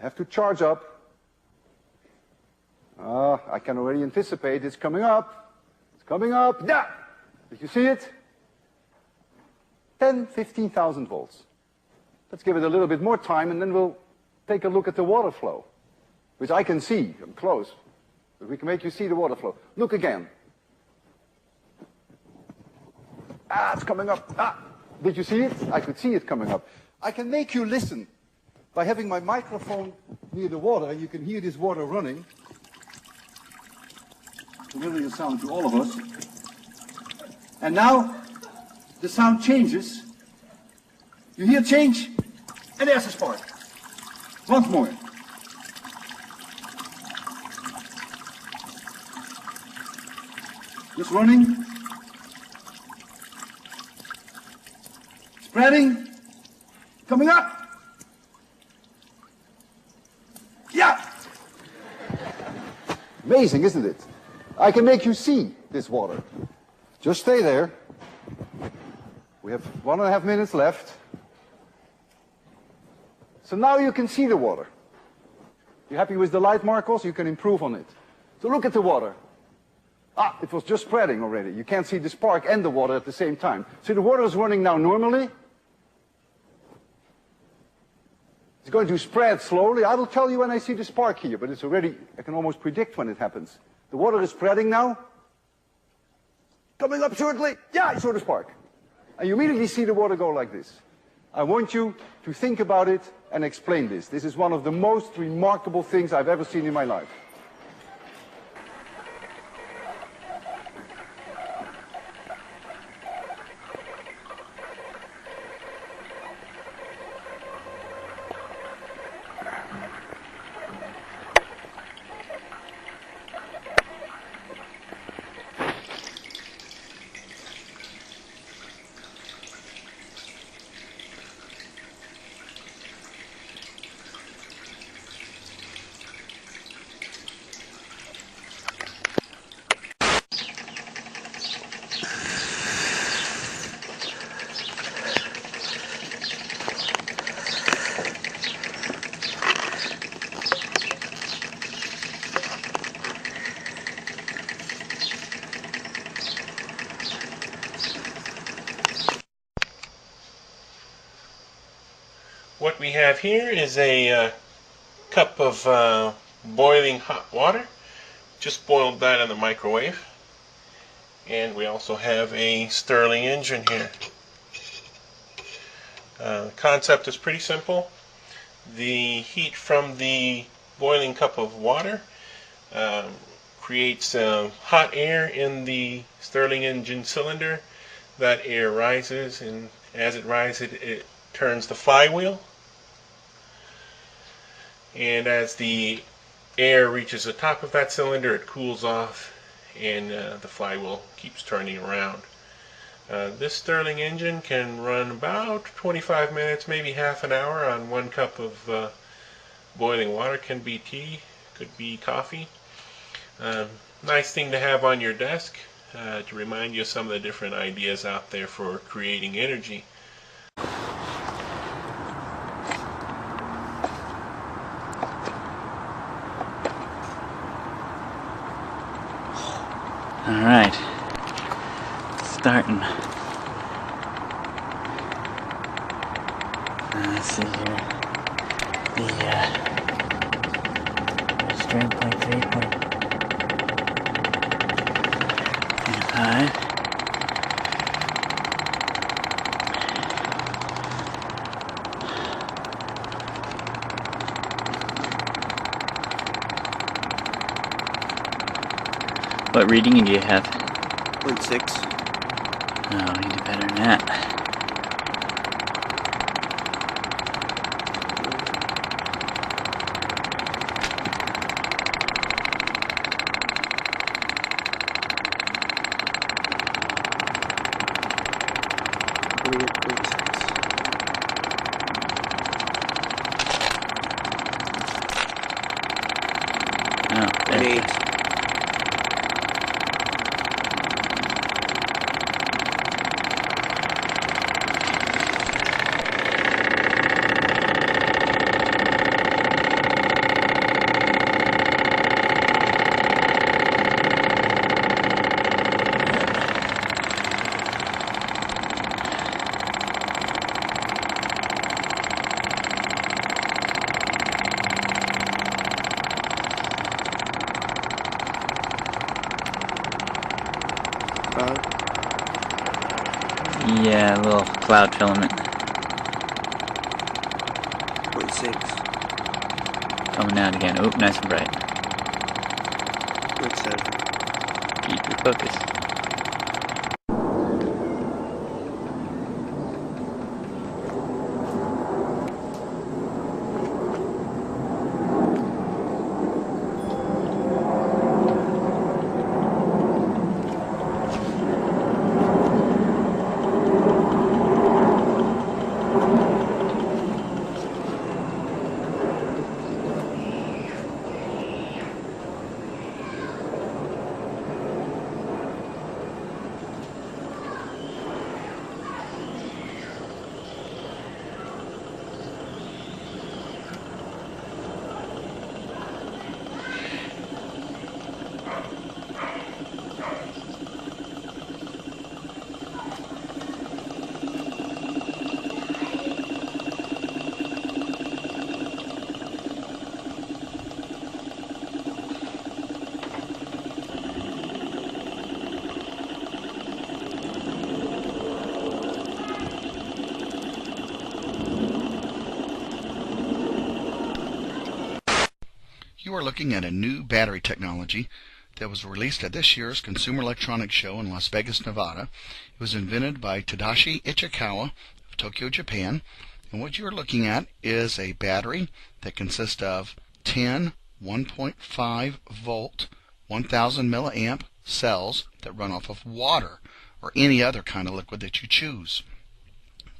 Have to charge up. I can already anticipate it's coming up. It's coming up. Yeah! Did you see it? 15,000 volts. Let's give it a little bit more time and then we'll take a look at the water flow, which I can see. I'm close. But we can make you see the water flow. Look again. It's coming up. Did you see it? I could see it coming up. I can make you listen by having my microphone near the water, and you can hear this water running. Familiar sound to all of us. And now the sound changes. You hear change, and there's a spark. Once more. Just running. Spreading. Coming up. Yeah! Amazing, isn't it? I can make you see this water. Just stay there. We have 1.5 minutes left. So now you can see the water. You happy with the light, Marcos? You can improve on it. So look at the water. It was just spreading already. You can't see the spark and the water at the same time. So the water is running now normally. It's going to spread slowly. I will tell you when I see the spark here, but it's already, I can almost predict when it happens. The water is spreading now. Coming up shortly. Yeah, I saw the spark. And you immediately see the water go like this. I want you to think about it and explain this. This is one of the most remarkable things I've ever seen in my life. What we have here is a cup of boiling hot water. Just boiled that in the microwave. And we also have a Stirling engine here. The concept is pretty simple. The heat from the boiling cup of water creates hot air in the Stirling engine cylinder. That air rises, and as it rises, it turns the flywheel. And as the air reaches the top of that cylinder, it cools off, and the flywheel keeps turning around. This Stirling engine can run about 25 minutes, maybe half an hour on 1 cup of boiling water. Can be tea, could be coffee. Nice thing to have on your desk to remind you of some of the different ideas out there for creating energy. All right, starting. Let's see here. The stream point 3.5. What reading do you have? 0.6. No, you do better than that. No, there it is. Yeah, a little cloud filament. 0.6. Coming out again. Oh, nice and bright. 0.7. Keep your focus. You are looking at a new battery technology that was released at this year's Consumer Electronics Show in Las Vegas, Nevada. It was invented by Tadashi Ichikawa of Tokyo, Japan. And what you are looking at is a battery that consists of 10 1.5 volt 1000 milliamp cells that run off of water or any other kind of liquid that you choose.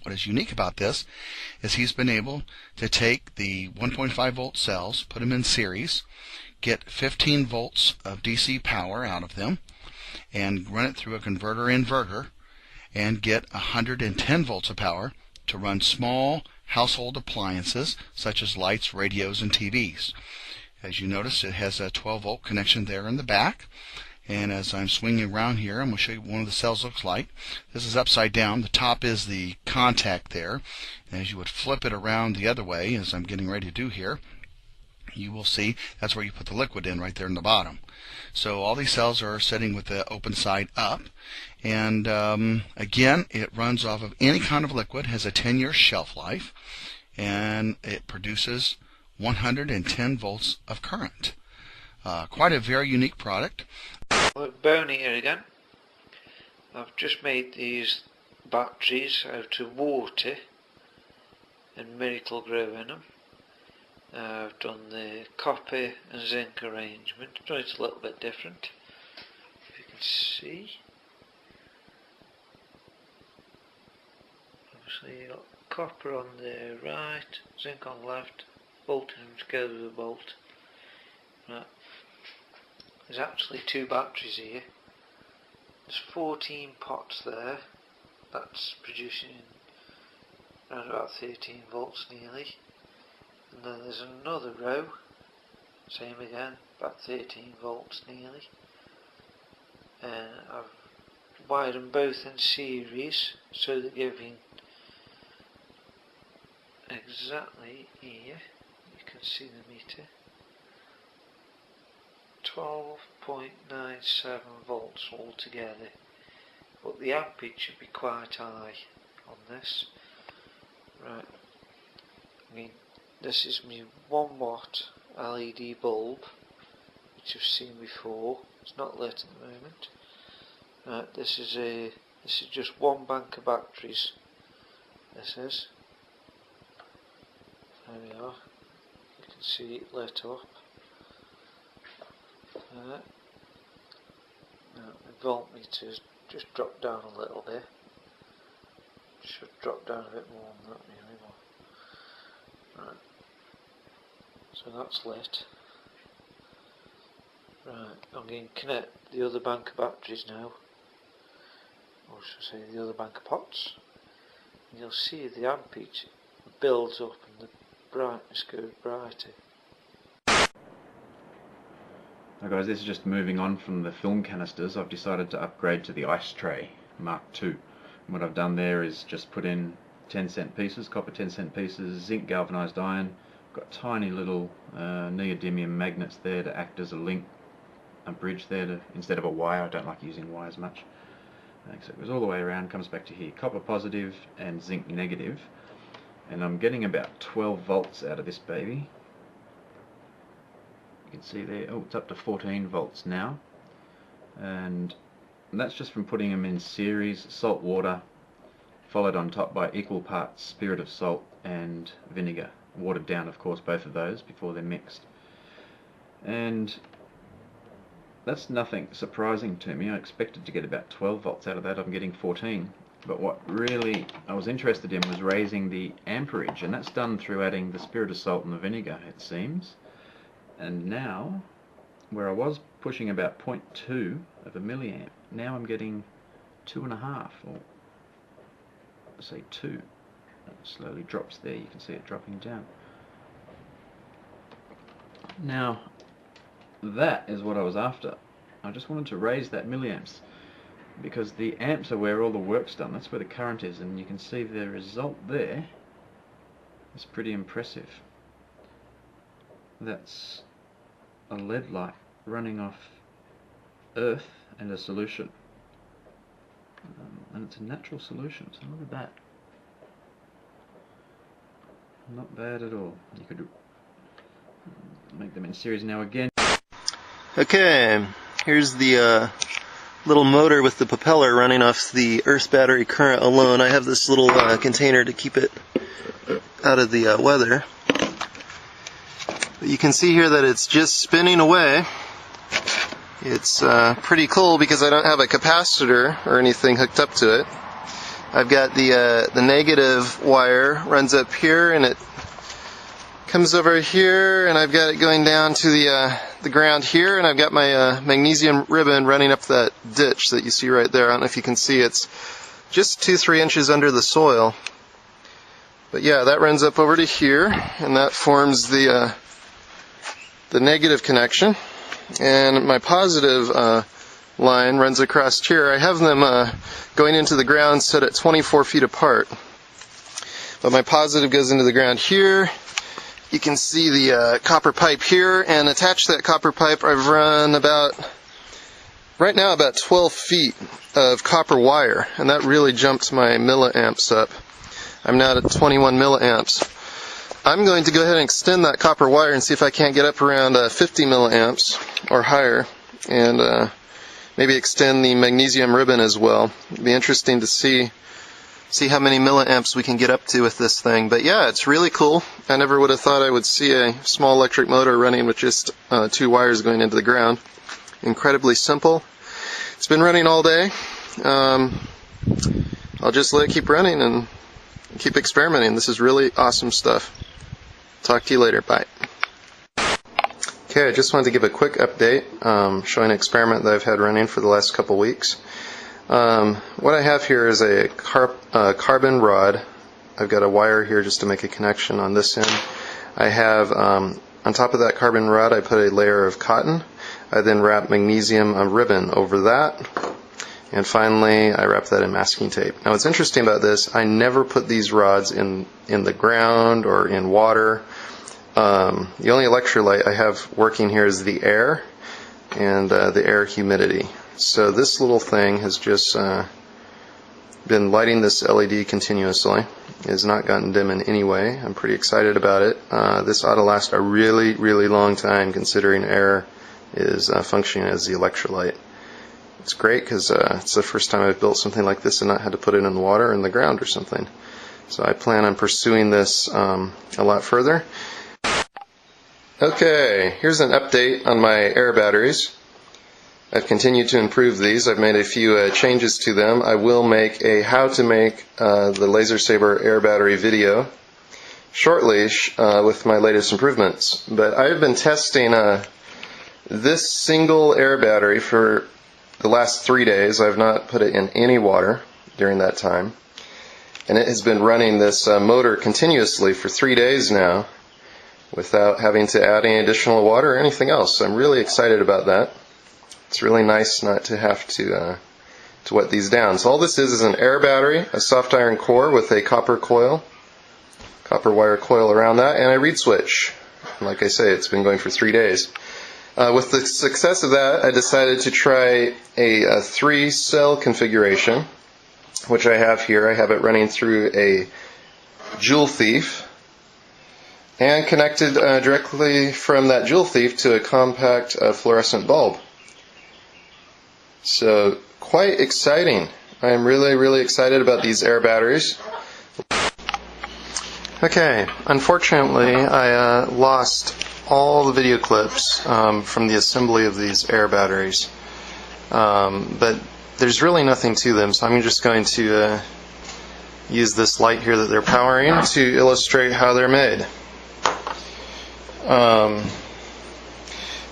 What is unique about this is he's been able to take the 1.5 volt cells, put them in series, get 15 volts of DC power out of them, and run it through a converter-inverter, and get 110 volts of power to run small household appliances such as lights, radios, and TVs. As you notice, it has a 12 volt connection there in the back. And as I'm swinging around here, I'm going to show you what one of the cells looks like. This is upside down. The top is the contact there. And as you would flip it around the other way, as I'm getting ready to do here, you will see that's where you put the liquid in, right there in the bottom. So all these cells are sitting with the open side up. And again, it runs off of any kind of liquid, has a 10-year shelf life, and it produces 110 volts of current. Quite a very unique product. Look, Boney here again. I've just made these batteries out of water and Miracle Grow in them. I've done the copper and zinc arrangement. I've done it a little bit different, if you can see. Obviously you've got copper on the right, zinc on the left, bolting them together with a bolt. Right. There's actually two batteries here. There's 14 pots there. That's producing around about 13 volts nearly. And then there's another row, same again, about 13 volts nearly. And I've wired them both in series so they're giving exactly here, you can see the meter, 12.97 volts altogether, but the ampage should be quite high on this. Right, I mean, this is my 1 watt LED bulb, which you've seen before. It's not lit at the moment. Right, this is just one bank of batteries. This is. There we are. You can see it lit up. Now the voltmeter's just dropped down a little bit. Should drop down a bit more than that really. Right. So that's lit. Right, I'm going to connect the other bank of batteries now. Or should I say the other bank of pots. And you'll see the ampage builds up and the brightness goes brighter. Hi guys, this is just moving on from the film canisters. I've decided to upgrade to the ice tray Mark II. And what I've done there is just put in 10-cent pieces, copper 10-cent pieces, zinc galvanized iron. Got tiny little neodymium magnets there to act as a link, a bridge there to, instead of a wire. I don't like using wires much. So it goes all the way around, comes back to here. Copper positive and zinc negative. And I'm getting about 12 volts out of this baby. You can see there, oh, it's up to 14 volts now. And that's just from putting them in series, salt water, followed on top by equal parts spirit of salt and vinegar. Watered down, of course, both of those before they're mixed. And that's nothing surprising to me. I expected to get about 12 volts out of that. I'm getting 14. But what really I was interested in was raising the amperage, and that's done through adding the spirit of salt and the vinegar, it seems. And now, where I was pushing about 0.2 of a milliamp, now I'm getting 2.5, or say 2. It slowly drops there. You can see it dropping down. Now, that is what I was after. I just wanted to raise that milliamps, because the amps are where all the work's done. That's where the current is, and you can see the result there is pretty impressive. That's a LED light running off earth and a solution, and it's a natural solution, so look at that. Not bad at all. You could make them in series now again. Okay, here's the little motor with the propeller running off the Earth's battery current alone. I have this little container to keep it out of the weather. But you can see here that it's just spinning away. It's pretty cool because I don't have a capacitor or anything hooked up to it. I've got the negative wire runs up here and it comes over here, and I've got it going down to the ground here, and I've got my magnesium ribbon running up that ditch that you see right there. I don't know if you can see, it's just 2-3 inches under the soil. But yeah, that runs up over to here, and that forms the negative connection. And my positive line runs across here. I have them going into the ground set at 24 feet apart. But my positive goes into the ground here. You can see the copper pipe here, and attached to that copper pipe I've run right now about 12 feet of copper wire, and that really jumped my milliamps up. I'm now at 21 milliamps. I'm going to go ahead and extend that copper wire and see if I can't get up around 50 milliamps or higher, and maybe extend the magnesium ribbon as well. It'd be interesting to see how many milliamps we can get up to with this thing. But yeah, it's really cool. I never would have thought I would see a small electric motor running with just 2 wires going into the ground. Incredibly simple. It's been running all day. I'll just let it keep running and keep experimenting. This is really awesome stuff. Talk to you later. Bye. Okay, I just wanted to give a quick update showing an experiment that I've had running for the last couple weeks. What I have here is a carbon rod. I've got a wire here just to make a connection on this end. I have, on top of that carbon rod, I put a layer of cotton. I then wrap magnesium ribbon over that. And finally, I wrap that in masking tape. Now what's interesting about this, I never put these rods in the ground or in water. The only electrolyte I have working here is the air and the air humidity. So this little thing has just been lighting this LED continuously. It has not gotten dim in any way. I'm pretty excited about it. This ought to last a really, really long time considering air is functioning as the electrolyte. It's great because it's the first time I've built something like this and not had to put it in the water or in the ground or something. So I plan on pursuing this a lot further. Okay, here's an update on my air batteries. I've continued to improve these. I've made a few changes to them. I will make a how to make the Laser Saber air battery video shortly with my latest improvements. But I've been testing this single air battery for the last 3 days. I've not put it in any water during that time. And it has been running this motor continuously for 3 days now without having to add any additional water or anything else. So I'm really excited about that. It's really nice not to have to wet these down. So all this is an air battery, a soft iron core with a copper wire coil around that, and a reed switch. And like I say, it's been going for 3 days. With the success of that, I decided to try a 3-cell configuration, which I have here. I have it running through a Joule Thief and connected directly from that Joule Thief to a compact fluorescent bulb. So quite exciting. I am really excited about these air batteries. Okay, unfortunately I lost all the video clips from the assembly of these air batteries, but there's really nothing to them, so I'm just going to use this light here that they're powering to illustrate how they're made.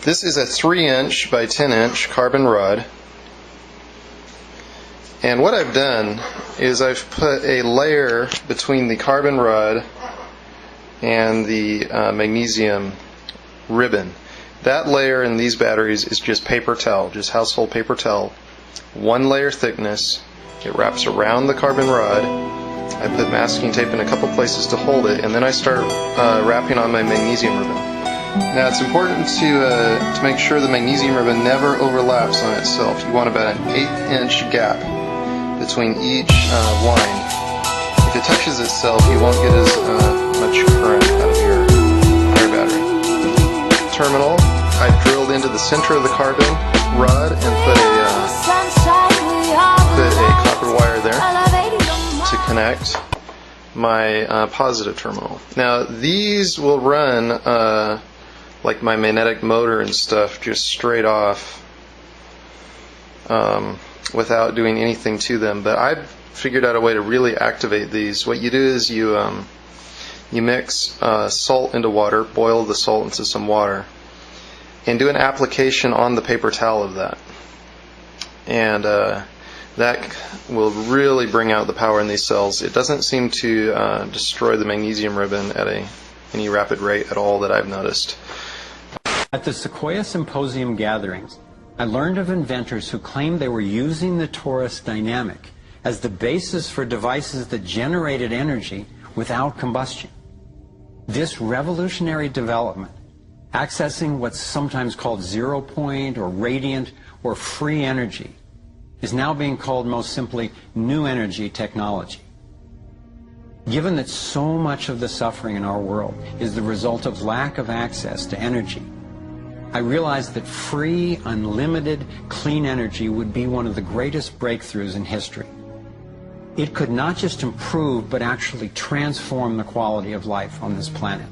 This is a 3-inch by 10-inch carbon rod, and what I've done is I've put a layer between the carbon rod and the magnesium ribbon. That layer in these batteries is just paper towel, just household paper towel, 1 layer thickness. It wraps around the carbon rod. I put masking tape in a couple places to hold it, and then I start wrapping on my magnesium ribbon. Now it's important to make sure the magnesium ribbon never overlaps on itself. You want about an 1/8 inch gap between each line. If it touches itself, you won't get as much current out of your air battery. Terminal, I've drilled into the center of the carbon rod and put a copper wire there to connect my positive terminal. Now these will run like my magnetic motor and stuff just straight off without doing anything to them, but I've figured out a way to really activate these. What you do is you mix salt into water, boil the salt into some water, and do an application on the paper towel of that. And that will really bring out the power in these cells. It doesn't seem to destroy the magnesium ribbon at any rapid rate at all that I've noticed. At the Sequoia Symposium gatherings, I learned of inventors who claimed they were using the torus dynamic as the basis for devices that generated energy without combustion. This revolutionary development, accessing what's sometimes called zero point or radiant or free energy, is now being called most simply new energy technology. Given that so much of the suffering in our world is the result of lack of access to energy, I realized that free, unlimited, clean energy would be one of the greatest breakthroughs in history. It could not just improve, but actually transform the quality of life on this planet.